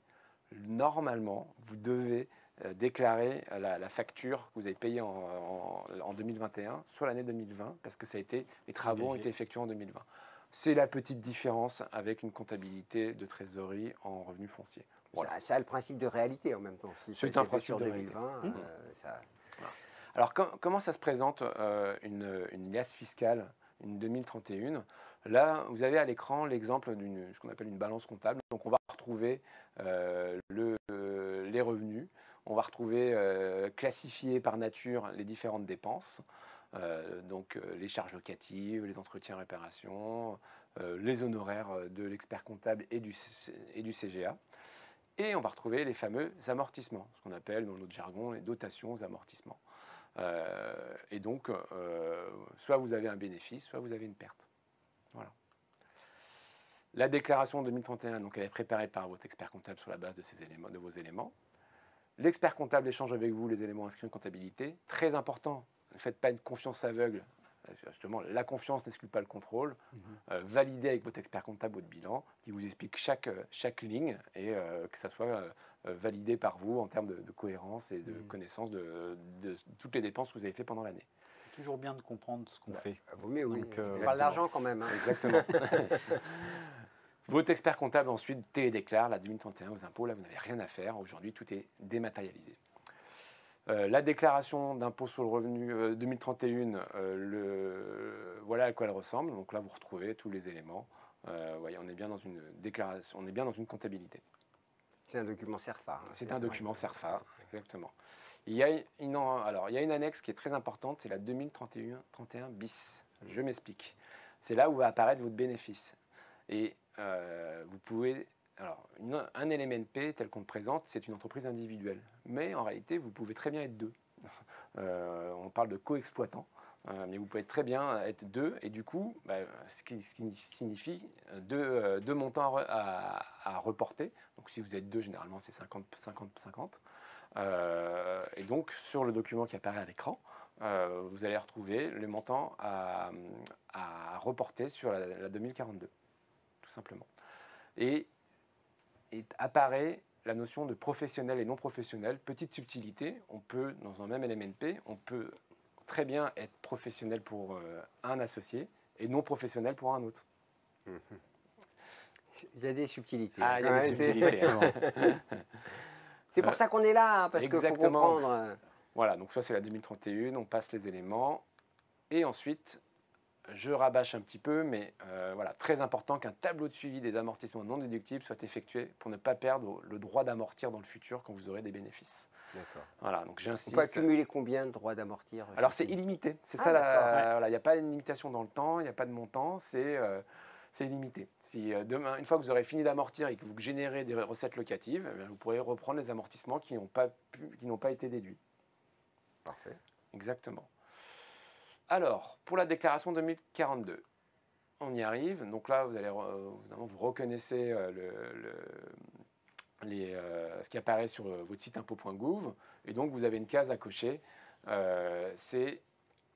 Normalement, vous devez déclarer la facture que vous avez payée en 2021 sur l'année 2020, parce que les travaux ont été effectués en 2020. C'est la petite différence avec une comptabilité de trésorerie en revenus fonciers. Voilà. Ça a le principe de réalité en même temps. Si C'est ça a un été fait principe sur de 2020. Ça... Alors, comment ça se présente une liasse fiscale, une 2031? Là, vous avez à l'écran l'exemple d'une ce qu'on appelle une balance comptable. Donc, on va retrouver les revenus. On va retrouver classifiés par nature les différentes dépenses. Donc, les charges locatives, les entretiens réparations, les honoraires de l'expert comptable et du CGA. Et on va retrouver les fameux amortissements, ce qu'on appelle dans notre jargon les dotations aux amortissements. Et donc, soit vous avez un bénéfice, soit vous avez une perte. Voilà. La déclaration 2031, donc, elle est préparée par votre expert comptable sur la base de vos éléments. L'expert comptable échange avec vous les éléments inscrits en comptabilité. Très important, ne faites pas une confiance aveugle Justement, la confiance n'exclut pas le contrôle. Validez avec votre expert comptable votre bilan, qui vous explique chaque ligne et que ça soit validé par vous en termes de cohérence et de connaissance de toutes les dépenses que vous avez faites pendant l'année. C'est toujours bien de comprendre ce qu'on fait. Vaut mieux, oui. Donc, On parle d'argent quand même. Hein. Exactement. Votre expert comptable ensuite télédéclare la 2031 aux impôts. Là, vous n'avez rien à faire. Aujourd'hui, tout est dématérialisé. La déclaration d'impôt sur le revenu 2031, voilà à quoi elle ressemble. Donc là, vous retrouvez tous les éléments. Voyez, on est bien dans une déclaration, on est bien dans une comptabilité. C'est un document CERFA. Hein, c'est un document CERFA, exactement. Il y a une annexe qui est très importante, c'est la 2031 bis. Je m'explique. C'est là où va apparaître votre bénéfice. Et vous pouvez... Alors, un LMNP tel qu'on le présente, c'est une entreprise individuelle. Mais en réalité, vous pouvez très bien être deux. On parle de co-exploitants, mais vous pouvez très bien être deux. Et du coup, ce qui signifie deux montants à reporter. Donc, si vous êtes deux, généralement, c'est 50-50. Et donc, sur le document qui apparaît à l'écran, vous allez retrouver le montant à reporter sur la 2042, tout simplement. Et apparaît la notion de professionnel et non professionnel. Petite subtilité, on peut, dans un même LMNP, on peut très bien être professionnel pour un associé et non professionnel pour un autre. Il y a des subtilités. Ah, il y a des subtilités. C'est pour ça qu'on est là, hein, parce qu'il faut comprendre. Voilà, donc ça c'est la 2031, on passe les éléments. Et ensuite, je rabâche un petit peu, mais voilà, très important qu'un tableau de suivi des amortissements non déductibles soit effectué pour ne pas perdre le droit d'amortir dans le futur quand vous aurez des bénéfices. D'accord. Voilà, donc j'insiste. On peut accumuler combien de droits d'amortir? Alors c'est illimité, c'est ça. Voilà, il n'y a pas de limitation dans le temps, il n'y a pas de montant, c'est illimité. Si demain, une fois que vous aurez fini d'amortir et que vous générez des recettes locatives, eh bien, vous pourrez reprendre les amortissements qui n'ont pas été déduits. Parfait. Exactement. Alors, pour la déclaration 2042, on y arrive. Donc là, vous allez, évidemment, vous reconnaissez ce qui apparaît sur votre site impôt.gouv. Et donc, vous avez une case à cocher. C'est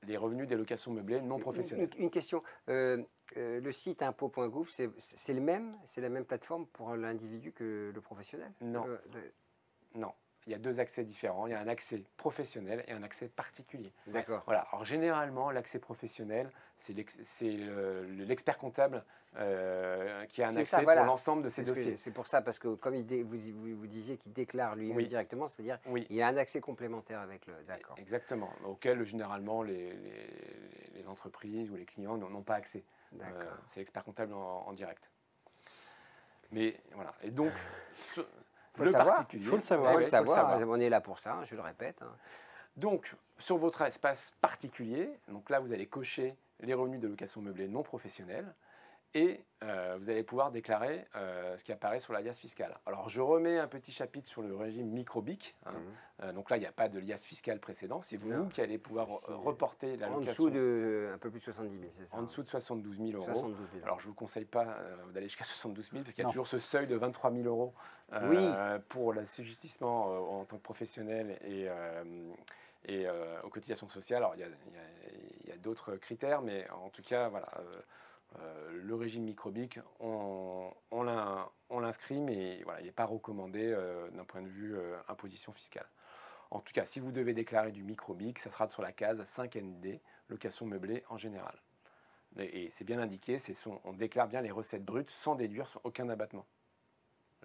les revenus des locations meublées non professionnelles. Une question. Le site impôt.gouv, c'est le même? C'est la même plateforme pour l'individu que le professionnel? Non. Non. Il y a deux accès différents. Il y a un accès professionnel et un accès particulier. D'accord. Voilà. Alors généralement, l'accès professionnel, c'est l'expert comptable qui a un accès pour l'ensemble de ces dossiers. C'est pour ça, parce que comme vous disiez qu'il déclare lui-même directement, c'est-à-dire qu'il y a un accès complémentaire avec le... D'accord. Exactement. Auquel généralement les entreprises ou les clients n'ont pas accès. C'est l'expert comptable en direct. Mais voilà. Et donc... Il faut le savoir. On est là pour ça, je le répète. Hein. Donc, sur votre espace particulier, donc là, vous allez cocher les revenus de location meublée non professionnels et vous allez pouvoir déclarer ce qui apparaît sur la liasse fiscale. Alors, je remets un petit chapitre sur le régime micro-BIC. Donc là, il n'y a pas de liasse fiscale précédent. C'est vous qui allez pouvoir reporter la location. En dessous de un peu plus de 70 000, c'est ça? En dessous de 72 000 euros. 72 000. Alors, je ne vous conseille pas d'aller jusqu'à 72 000 parce qu'il y a toujours ce seuil de 23 000 euros pour l'assujettissement en tant que professionnel et aux cotisations sociales. Alors, il y a d'autres critères, mais en tout cas, voilà. Le régime micro-BIC, on l'inscrit, mais voilà, il n'est pas recommandé d'un point de vue imposition fiscale. En tout cas, si vous devez déclarer du micro-BIC, ça sera sur la case 5ND, location meublée en général. Et c'est bien indiqué, on déclare bien les recettes brutes sans déduire aucun abattement.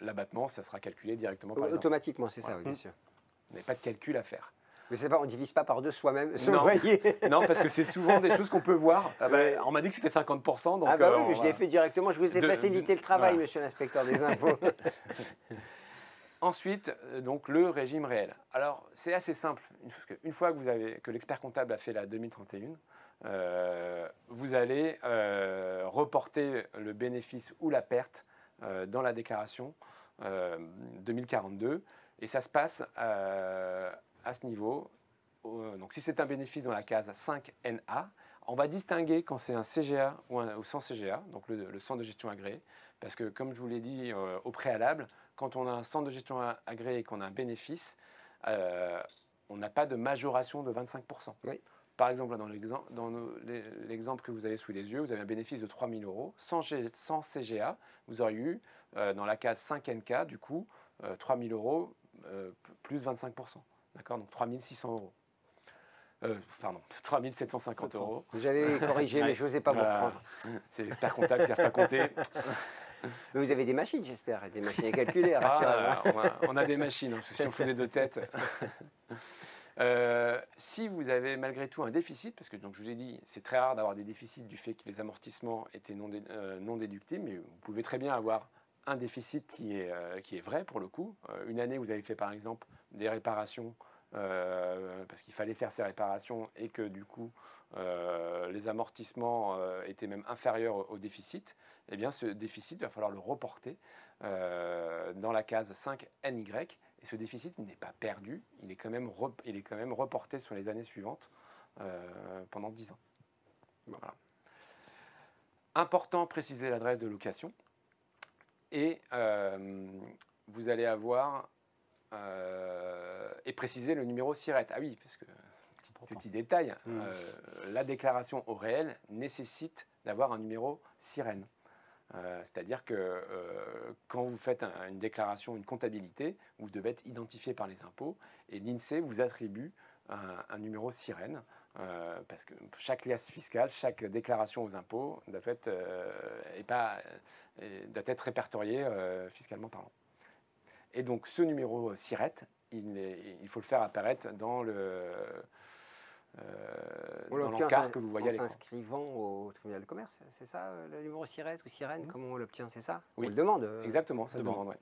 L'abattement, ça sera calculé directement par les automatiquement, c'est ça, oui, bien sûr. Vous n'avez pas de calcul à faire. Mais c'est pas, on ne divise pas par deux soi-même. Non, parce que c'est souvent des choses qu'on peut voir. On m'a dit que c'était 50%. Donc, oui, mais je l'ai fait directement. Je vous ai facilité le travail, monsieur l'inspecteur des impôts. Ensuite, donc, le régime réel. Alors, c'est assez simple. Une fois que l'expert comptable a fait la 2031, vous allez reporter le bénéfice ou la perte dans la déclaration 2042. Et ça se passe à ce niveau. Donc, si c'est un bénéfice dans la case 5NA, on va distinguer quand c'est un CGA ou sans CGA, donc le centre de gestion agréé, parce que comme je vous l'ai dit au préalable, quand on a un centre de gestion agréé et qu'on a un bénéfice, on n'a pas de majoration de 25%. Oui. par exemple, dans l'exemple que vous avez sous les yeux, vous avez un bénéfice de 3 000 euros. Sans CGA, vous auriez eu, dans la case 5NK, du coup, 3 000 euros plus 25%. D'accord? Donc 3 600 euros. Pardon, 3 750 euros. J'allais corriger, mais je n'osais pas vous reprendre. C'est l'expert comptable qui ne savent pas compter. Mais vous avez des machines, j'espère, des machines à calculer, rassurez-moi. On a des machines, hein, si on faisait de tête. Si vous avez malgré tout un déficit, parce que donc, je vous ai dit, c'est très rare d'avoir des déficits du fait que les amortissements étaient non déductibles, mais vous pouvez très bien avoir un déficit qui est vrai pour le coup. Une année, vous avez fait par exemple des réparations, parce qu'il fallait faire ces réparations et que du coup, les amortissements étaient même inférieurs au déficit. Eh bien, ce déficit, il va falloir le reporter dans la case 5NY. Et ce déficit n'est pas perdu, il est quand même reporté sur les années suivantes pendant 10 ans. Voilà. Important, préciser l'adresse de location. Et vous allez avoir et préciser le numéro SIRET. Ah oui, parce que petit détail, la déclaration au réel nécessite d'avoir un numéro SIREN. C'est-à-dire que quand vous faites une déclaration, une comptabilité, vous devez être identifié par les impôts et l'INSEE vous attribue un numéro SIREN parce que chaque liasse fiscale, chaque déclaration aux impôts doit être répertoriée fiscalement parlant. Et donc ce numéro SIRET, il faut le faire apparaître dans l'encart que vous voyez à l'écran. En s'inscrivant au tribunal de commerce, c'est ça le numéro SIRET ou SIREN, comment on l'obtient, c'est ça? Oui. On le demande. Exactement, ça se demande.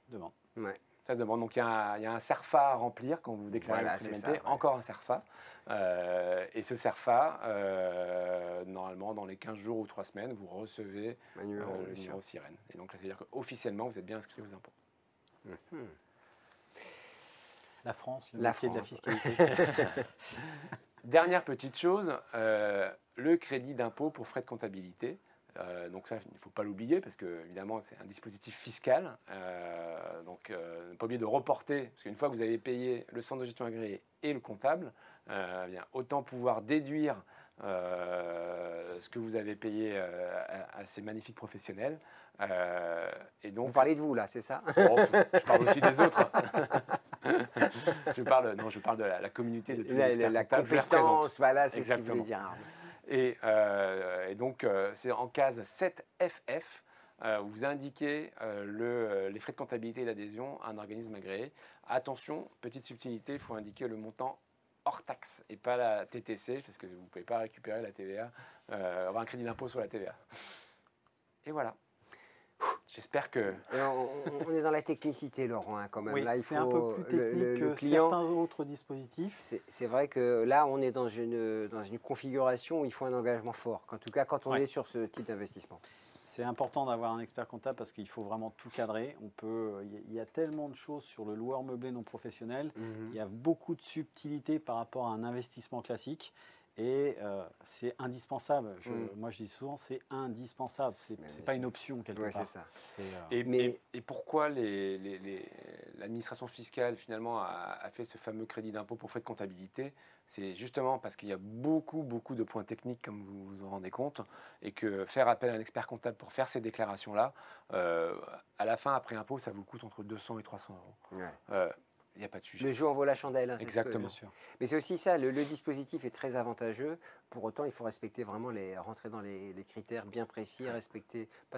Ouais. Ça se demande. Donc il y a un CERFA à remplir quand vous déclarez votre indemnité, encore un CERFA. Et ce CERFA, normalement dans les 15 jours ou 3 semaines, vous recevez le numéro SIREN. Et donc ça veut dire qu'officiellement, vous êtes bien inscrit aux impôts. La France, le métier de la fiscalité. Dernière petite chose, le crédit d'impôt pour frais de comptabilité. Donc ça, il ne faut pas l'oublier parce que évidemment c'est un dispositif fiscal. Donc ne pas oublier de reporter, parce qu'une fois que vous avez payé le centre de gestion agréé et le comptable, bien, autant pouvoir déduire ce que vous avez payé à ces magnifiques professionnels. Et donc, vous parlez de vous là, c'est ça? Je parle aussi des autres. je parle de la communauté de tous les experts comptables. La compétence, voilà, c'est ce qu'il voulait dire. Et donc, c'est en case 7FF, vous indiquez les frais de comptabilité et d'adhésion à un organisme agréé. Attention, petite subtilité, il faut indiquer le montant hors taxe et pas la TTC, parce que vous ne pouvez pas récupérer la TVA, avoir un crédit d'impôt sur la TVA. Et voilà. J'espère que... On est dans la technicité, Laurent, hein, quand même. Oui, c'est un peu plus technique que certains autres dispositifs. C'est vrai que là, on est dans une configuration où il faut un engagement fort, en tout cas quand on est sur ce type d'investissement. C'est important d'avoir un expert comptable parce qu'il faut vraiment tout cadrer. Il y a tellement de choses sur le loueur meublé non professionnel. Il y a beaucoup de subtilités par rapport à un investissement classique. Et c'est indispensable. Moi, je dis souvent, c'est indispensable. C'est pas une option quelque part. C'est ça. Et pourquoi l'administration fiscale finalement a fait ce fameux crédit d'impôt pour frais de comptabilité? C'est justement parce qu'il y a beaucoup de points techniques, comme vous vous en rendez compte, et que faire appel à un expert comptable pour faire ces déclarations-là, à la fin, après impôt, ça vous coûte entre 200 et 300 euros. Ouais. Il n'y a pas de sujet. Le jeu en vaut la chandelle. Hein, exactement. Bien sûr. Mais c'est aussi ça, le dispositif est très avantageux. Pour autant, il faut respecter vraiment rentrer dans les critères bien précis, respecter, pas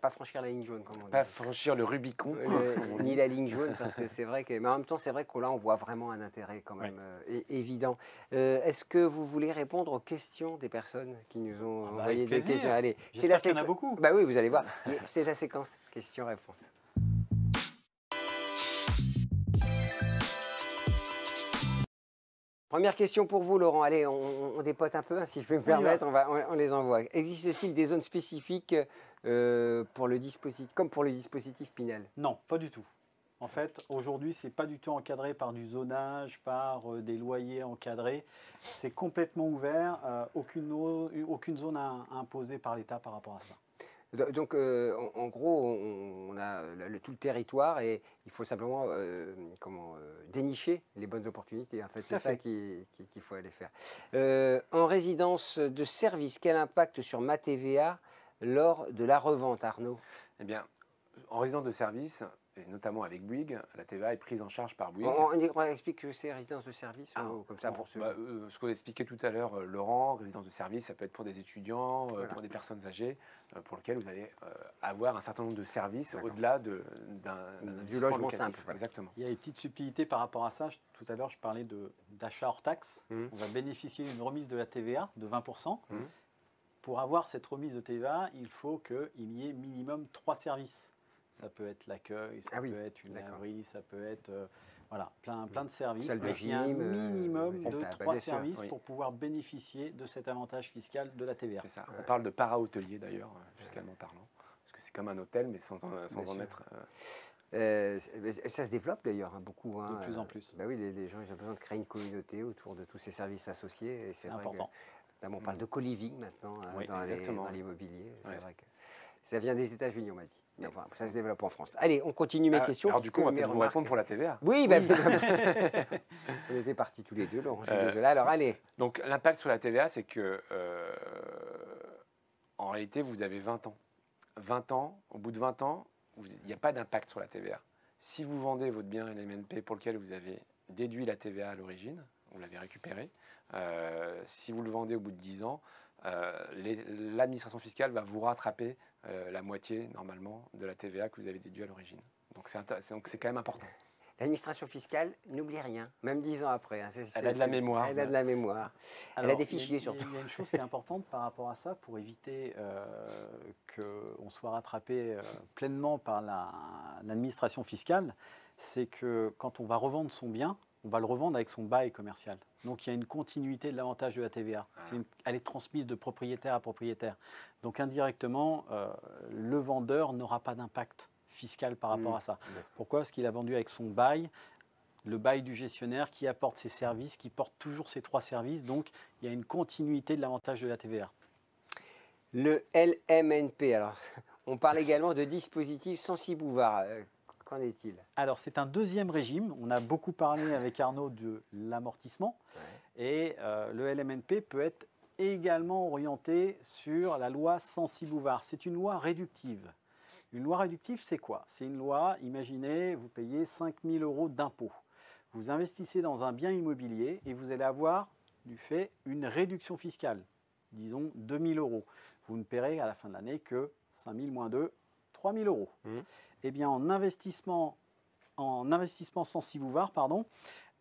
franchir la ligne jaune, comme on dit. Pas franchir le Rubicon. Ni la ligne jaune, parce que c'est vrai que... Mais en même temps, c'est vrai que là, on voit vraiment un intérêt quand même évident. Est-ce que vous voulez répondre aux questions des personnes qui nous ont envoyé des questions? Allez, j'espère qu'il y en a beaucoup. Bah oui, vous allez voir. C'est la séquence questions-réponses. Première question pour vous, Laurent. Allez, on dépote un peu, hein, si je peux me permettre, on les envoie. Existe-t-il des zones spécifiques pour le dispositif, comme pour le dispositif Pinel? Non, pas du tout. En fait, aujourd'hui, ce n'est pas du tout encadré par du zonage, par des loyers encadrés. C'est complètement ouvert, aucune zone imposée par l'État par rapport à ça. Donc, en gros, on a tout le territoire et il faut simplement dénicher les bonnes opportunités. En fait, c'est ça qu'il faut aller faire. En résidence de service, quel impact sur ma TVA lors de la revente, Arnaud? Eh bien, en résidence de service, et notamment avec Bouygues, la TVA est prise en charge par Bouygues. On explique que c'est résidence de service comme ça pour ceux. Ce qu'on expliquait tout à l'heure, Laurent, résidence de service, ça peut être pour des étudiants, pour des personnes âgées, pour lesquelles vous allez avoir un certain nombre de services au-delà du logement locatif. simple. Voilà. Exactement. Il y a une petite subtilité par rapport à ça. Tout à l'heure, je parlais d'achat hors taxe. On va bénéficier d'une remise de la TVA de 20%. Pour avoir cette remise de TVA, il faut qu'il y ait minimum 3 services. Ça peut être l'accueil, ça peut être une laverie, ça peut être plein de services. Salle de gym, il y a un minimum de 3 services sûr, pour pouvoir bénéficier de cet avantage fiscal de la TVA. C'est ça. On parle de para-hôtelier d'ailleurs, fiscalement parlant. Parce que c'est comme un hôtel, mais sans en être... ça se développe d'ailleurs beaucoup. De plus en plus. Oui, les gens ils ont besoin de créer une communauté autour de tous ces services associés. Et c'est important. On parle de co-living maintenant dans l'immobilier. C'est vrai que ça vient des États-Unis, on m'a dit. Mais enfin, ça se développe en France. Allez, on continue mes questions. Alors du coup, on va peut-être vous répondre pour la TVA. Oui, on était partis tous les deux, Laurent. Je suis désolé. Alors, allez. Donc, l'impact sur la TVA, c'est que, en réalité, vous avez 20 ans. 20 ans, au bout de 20 ans, il n'y a pas d'impact sur la TVA. Si vous vendez votre bien LMNP pour lequel vous avez déduit la TVA à l'origine, vous l'avez récupéré, si vous le vendez au bout de 10 ans, l'administration fiscale va vous rattraper la moitié, normalement, de la TVA que vous avez déduit à l'origine. Donc c'est quand même important. L'administration fiscale n'oublie rien, même 10 ans après. Elle a de la mémoire. Elle a de la mémoire. Elle a des fichiers surtout. Il y a une chose qui est importante par rapport à ça, pour éviter qu'on soit rattrapé pleinement par l'administration fiscale, c'est que quand on va revendre son bien, on va le revendre avec son bail commercial. Donc il y a une continuité de l'avantage de la TVA. Elle est transmise de propriétaire à propriétaire. Donc indirectement, le vendeur n'aura pas d'impact fiscal par rapport à ça. Pourquoi? Parce qu'il a vendu avec son bail, le bail du gestionnaire qui apporte ses services, qui porte toujours ses 3 services. Donc il y a une continuité de l'avantage de la TVA. Le LMNP, alors on parle également de dispositif Censi-Bouvard. Qu'en est-il? Alors, c'est un deuxième régime. On a beaucoup parlé avec Arnaud de l'amortissement. Et le LMNP peut être également orienté sur la loi Censi-Bouvard. C'est une loi réductive. Une loi réductive, c'est quoi? C'est une loi, imaginez, vous payez 5 000 € d'impôts. Vous investissez dans un bien immobilier et vous allez avoir, du fait, une réduction fiscale. Disons 2 000 €. Vous ne paierez à la fin de l'année que 5 000 moins 2, 3 000 €. Eh bien, en investissement Censi-Bouvard,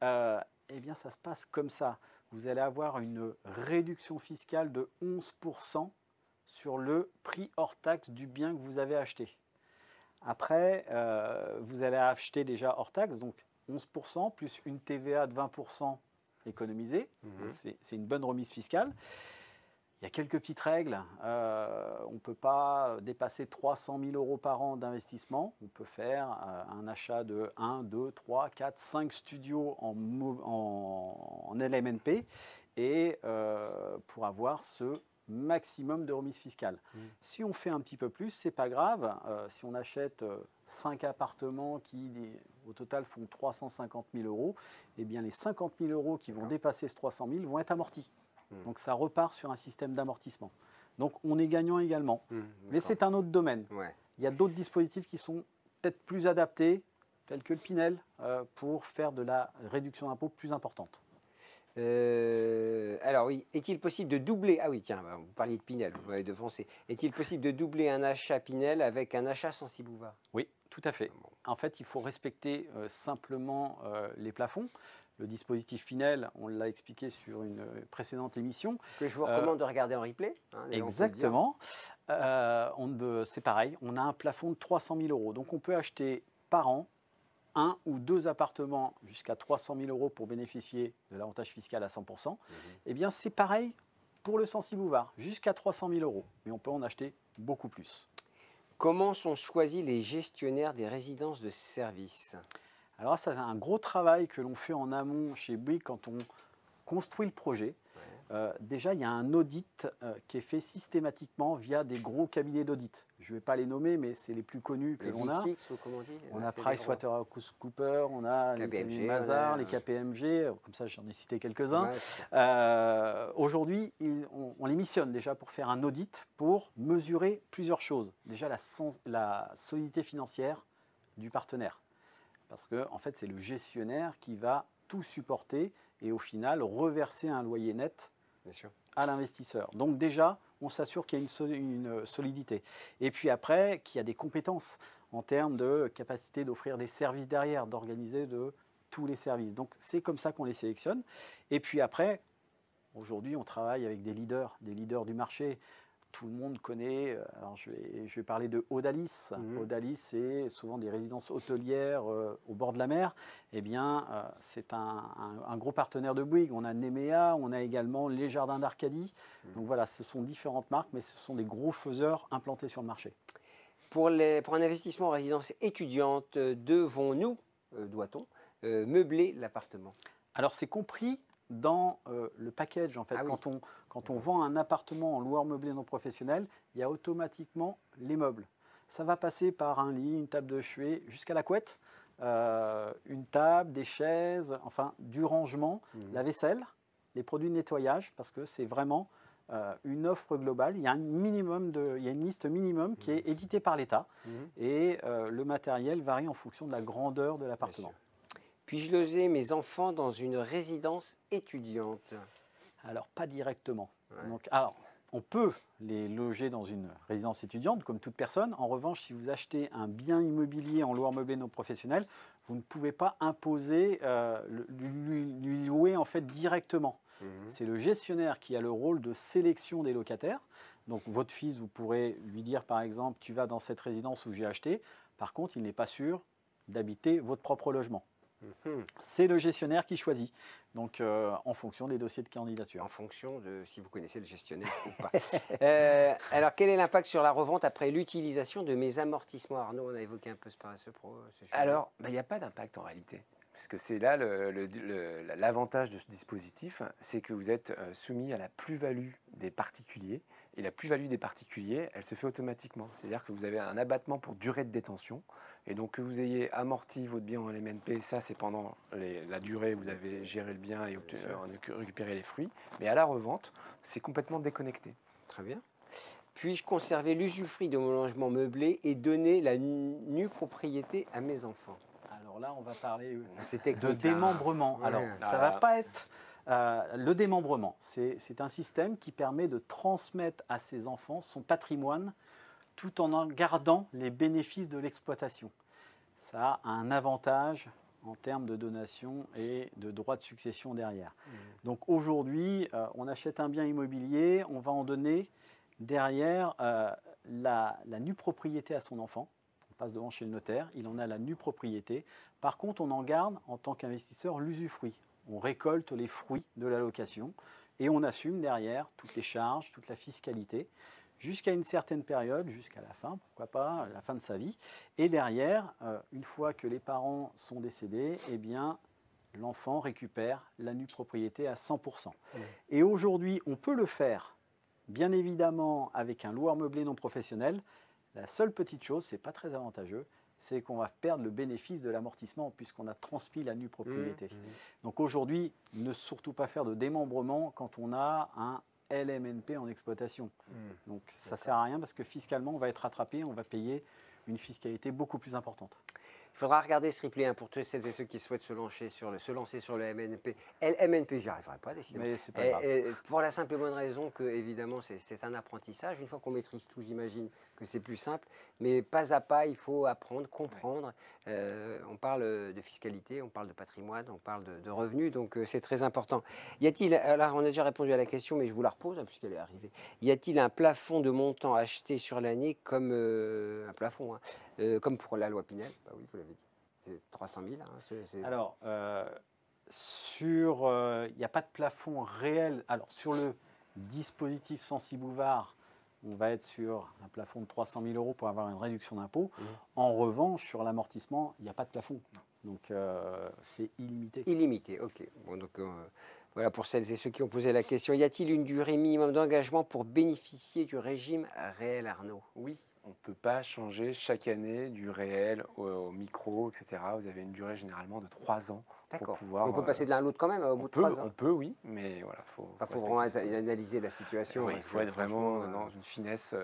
eh bien, ça se passe comme ça. Vous allez avoir une réduction fiscale de 11% sur le prix hors taxe du bien que vous avez acheté. Après, vous allez acheter déjà hors taxe, donc 11% plus une TVA de 20% économisée. C'est une bonne remise fiscale. Il y a quelques petites règles. On ne peut pas dépasser 300 000 € par an d'investissement. On peut faire un achat de 1, 2, 3, 4, 5 studios en LMNP et pour avoir ce maximum de remise fiscale. Si on fait un petit peu plus, ce n'est pas grave. Si on achète 5 appartements qui, au total, font 350 000 €, eh bien les 50 000 € qui vont dépasser ce 300 000 vont être amortis. Donc ça repart sur un système d'amortissement. Donc on est gagnant également. Mais c'est un autre domaine. Il y a d'autres dispositifs qui sont peut-être plus adaptés, tels que le Pinel, pour faire de la réduction d'impôt plus importante. Alors oui, est-il possible de doubler... Ah oui, tiens, vous parliez de Pinel, vous m'avez devancé. Est-il possible de doubler un achat Pinel avec un achat Censi-Bouvard? Oui, tout à fait. En fait, il faut respecter simplement les plafonds. Le dispositif Pinel, on l'a expliqué sur une précédente émission. Que je vous recommande de regarder en replay. Exactement. C'est pareil, on a un plafond de 300 000 €. Donc on peut acheter par an 1 ou 2 appartements jusqu'à 300 000 € pour bénéficier de l'avantage fiscal à 100%. Eh bien, c'est pareil pour le Censi-Bouvard, jusqu'à 300 000 €. Mais on peut en acheter beaucoup plus. Comment sont choisis les gestionnaires des résidences de service? Alors ça, c'est un gros travail que l'on fait en amont chez Bouygues quand on construit le projet. Déjà, il y a un audit qui est fait systématiquement via des gros cabinets d'audit. Je ne vais pas les nommer, mais c'est les plus connus que Les l'on a. Big Six, ou comment on dit? On Là, a c'est des gros. PricewaterhouseCoopers, on a les KPMG, cabinets Mazars, on a- les KPMG, comme ça j'en ai cité quelques-uns. Ouais, Aujourd'hui, on les missionne déjà pour faire un audit pour mesurer plusieurs choses. Déjà la solidité financière du partenaire. Parce que en fait, c'est le gestionnaire qui va tout supporter et au final reverser un loyer net bien sûr. à l'investisseur. Donc déjà, on s'assure qu'il y a une solidité. Et puis après, qu'il y a des compétences en termes de capacité d'offrir des services derrière, d'organiser de tous les services. Donc c'est comme ça qu'on les sélectionne. Et puis après, aujourd'hui, on travaille avec des leaders du marché. Tout le monde connaît, alors je vais parler de Odalis. Odalis, c'est souvent des résidences hôtelières au bord de la mer. Eh bien, c'est un gros partenaire de Bouygues. On a Nemea, on a également les Jardins d'Arcadie. Donc voilà, ce sont différentes marques, mais ce sont des gros faiseurs implantés sur le marché. Pour un investissement en résidence étudiante, devons-nous, doit-on, meubler l'appartement? Alors c'est compris dans le package en fait. Ah oui. Quand on vend un appartement en loueur meublé non professionnel, il y a automatiquement les meubles. Ça va passer par un lit, une table de chevet, jusqu'à la couette, une table, des chaises, enfin du rangement, la vaisselle, les produits de nettoyage, parce que c'est vraiment une offre globale. Il y a une liste minimum qui est éditée par l'État et le matériel varie en fonction de la grandeur de l'appartement. Puis-je loger mes enfants dans une résidence étudiante? Alors, pas directement. Ouais. Donc, alors, on peut les loger dans une résidence étudiante, comme toute personne. En revanche, si vous achetez un bien immobilier en loueur meublé non professionnel, vous ne pouvez pas imposer lui louer en fait directement. C'est le gestionnaire qui a le rôle de sélection des locataires. Donc, votre fils, vous pourrez lui dire, par exemple, tu vas dans cette résidence où j'ai acheté. Par contre, il n'est pas sûr d'habiter votre propre logement. C'est le gestionnaire qui choisit, donc en fonction des dossiers de candidature. En fonction de si vous connaissez le gestionnaire ou pas. Alors, quel est l'impact sur la revente après l'utilisation de mes amortissements? Arnaud, on a évoqué un peu ce sujet. Alors, il n'y a pas d'impact en réalité. Parce que c'est là l'avantage de ce dispositif, c'est que vous êtes soumis à la plus-value des particuliers. Et la plus-value des particuliers, elle se fait automatiquement. C'est-à-dire que vous avez un abattement pour durée de détention. Et donc que vous ayez amorti votre bien en LMNP, ça c'est pendant la durée où vous avez géré le bien et récupéré les fruits. Mais à la revente, c'est complètement déconnecté. Très bien. Puis-je conserver l'usufruit de mon logement meublé et donner la nue propriété à mes enfants? Alors là, on va parler de démembrement. Ouais. Alors, ça ne va pas être... le démembrement, c'est un système qui permet de transmettre à ses enfants son patrimoine tout en gardant les bénéfices de l'exploitation. Ça a un avantage en termes de donation et de droit de succession derrière. Donc aujourd'hui, on achète un bien immobilier, on va en donner derrière la nue propriété à son enfant. On passe devant chez le notaire, il en a la nue propriété. Par contre, on en garde en tant qu'investisseur l'usufruit. On récolte les fruits de la location et on assume derrière toutes les charges, toute la fiscalité, jusqu'à une certaine période, jusqu'à la fin, pourquoi pas, la fin de sa vie. Et derrière, une fois que les parents sont décédés, eh bien, l'enfant récupère la nue propriété à 100%. Et aujourd'hui, on peut le faire, bien évidemment, avec un loueur meublé non professionnel. La seule petite chose, ce n'est pas très avantageux, c'est qu'on va perdre le bénéfice de l'amortissement puisqu'on a transmis la nue propriété. Donc aujourd'hui, ne surtout pas faire de démembrement quand on a un LMNP en exploitation. Donc ça ne sert à rien parce que fiscalement, on va être rattrapé, on va payer une fiscalité beaucoup plus importante. Il faudra regarder ce replay pour tous celles et ceux qui souhaitent se lancer sur le MNP. LMNP, j'y arriverai pas, décidément. Mais c'est pas grave. Pour la simple et bonne raison que, évidemment, c'est un apprentissage. Une fois qu'on maîtrise tout, j'imagine que c'est plus simple. Mais pas à pas, il faut apprendre, comprendre. On parle de fiscalité, on parle de patrimoine, on parle de revenus, donc c'est très important. Y a-t-il, alors on a déjà répondu à la question, mais je vous la repose puisqu'elle est arrivée. Y a-t-il un plafond de montant acheté sur l'année comme un plafond, comme pour la loi Pinel? Bah oui, vous l'avez dit. C'est 300 000. Alors, il n'y a pas de plafond réel. Alors, sur le dispositif Censi-Bouvard, on va être sur un plafond de 300 000 € pour avoir une réduction d'impôt. En revanche, sur l'amortissement, il n'y a pas de plafond. Donc, c'est illimité. Illimité, ok. Bon, donc, Voilà, pour celles et ceux qui ont posé la question. Y a-t-il une durée minimum d'engagement pour bénéficier du régime réel, Arnaud? Oui, on ne peut pas changer chaque année du réel au micro, etc. Vous avez une durée généralement de 3 ans pour D'accord. pouvoir... On peut passer de l'un à l'autre quand même au bout de 3 ans. On peut, oui, mais voilà, Il faut vraiment analyser la situation. Oui, il parce faut que être vraiment franchement, dans une finesse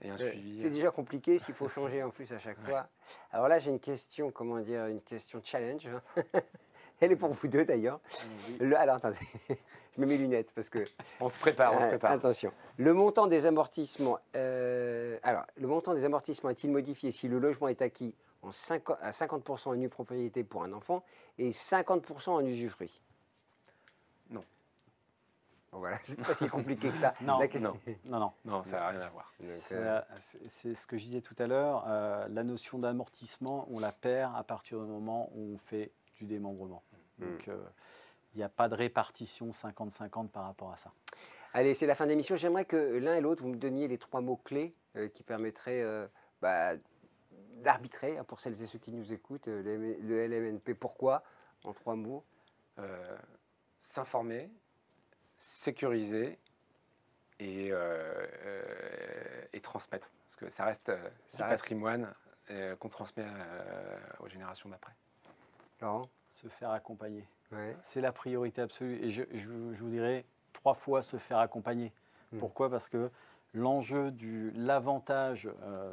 et un c'est suivi. déjà compliqué s'il faut changer en plus à chaque fois. Alors là, j'ai une question, comment dire, une question challenge, hein. Elle est pour vous deux d'ailleurs. Alors attendez, je mets mes lunettes parce que... On se prépare, on se prépare. Attention. Le montant des amortissements, le montant des amortissements est-il modifié si le logement est acquis à 50% en nue propriété pour un enfant et 50% en usufruit? Non. Bon, voilà, c'est pas si compliqué que ça. Non, non. Non, ça n'a rien à voir. C'est ce que je disais tout à l'heure. La notion d'amortissement, on la perd à partir du moment où on fait du démembrement. Donc, il n'y a pas de répartition 50-50 par rapport à ça. Allez, c'est la fin de l'émission. J'aimerais que l'un et l'autre, vous me donniez les 3 mots-clés qui permettraient d'arbitrer, hein, pour celles et ceux qui nous écoutent, le LMNP. Pourquoi? En 3 mots. S'informer, sécuriser et transmettre. Parce que ça reste du patrimoine qu'on transmet aux générations d'après. Laurent? Se faire accompagner. Ouais. C'est la priorité absolue. Et je vous dirais 3 fois se faire accompagner. Pourquoi? Parce que l'avantage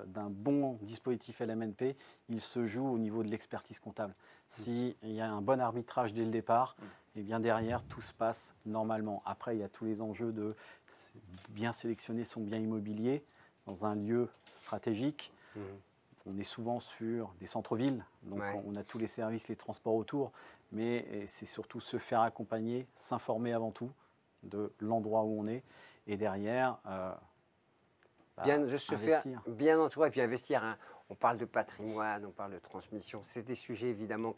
d'un bon dispositif LMNP, il se joue au niveau de l'expertise comptable. S'il y a un bon arbitrage dès le départ, et bien derrière, tout se passe normalement. Après, il y a tous les enjeux de bien sélectionner son bien immobilier dans un lieu stratégique. On est souvent sur des centres-villes, donc on a tous les services, les transports autour, mais c'est surtout se faire accompagner, s'informer avant tout de l'endroit où on est, et derrière, se faire bien entourer et puis investir. Hein. On parle de patrimoine, on parle de transmission. C'est des sujets évidemment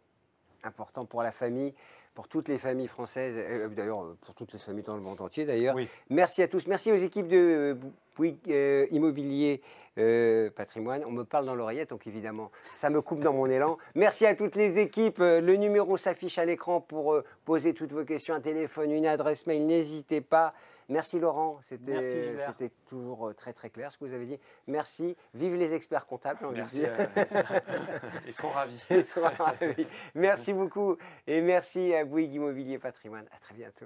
importants pour la famille, pour toutes les familles françaises, d'ailleurs pour toutes les familles dans le monde entier d'ailleurs. Oui. Merci à tous. Merci aux équipes de Bouygues Immobilier Patrimoine. On me parle dans l'oreillette, donc évidemment, ça me coupe dans mon élan. Merci à toutes les équipes. Le numéro s'affiche à l'écran pour poser toutes vos questions, un téléphone, une adresse mail. N'hésitez pas. Merci Laurent, c'était toujours très très clair ce que vous avez dit. Merci, vive les experts comptables, j'ai envie de dire. Ils seront ravis. Merci beaucoup et merci à Bouygues Immobilier Patrimoine. À très bientôt.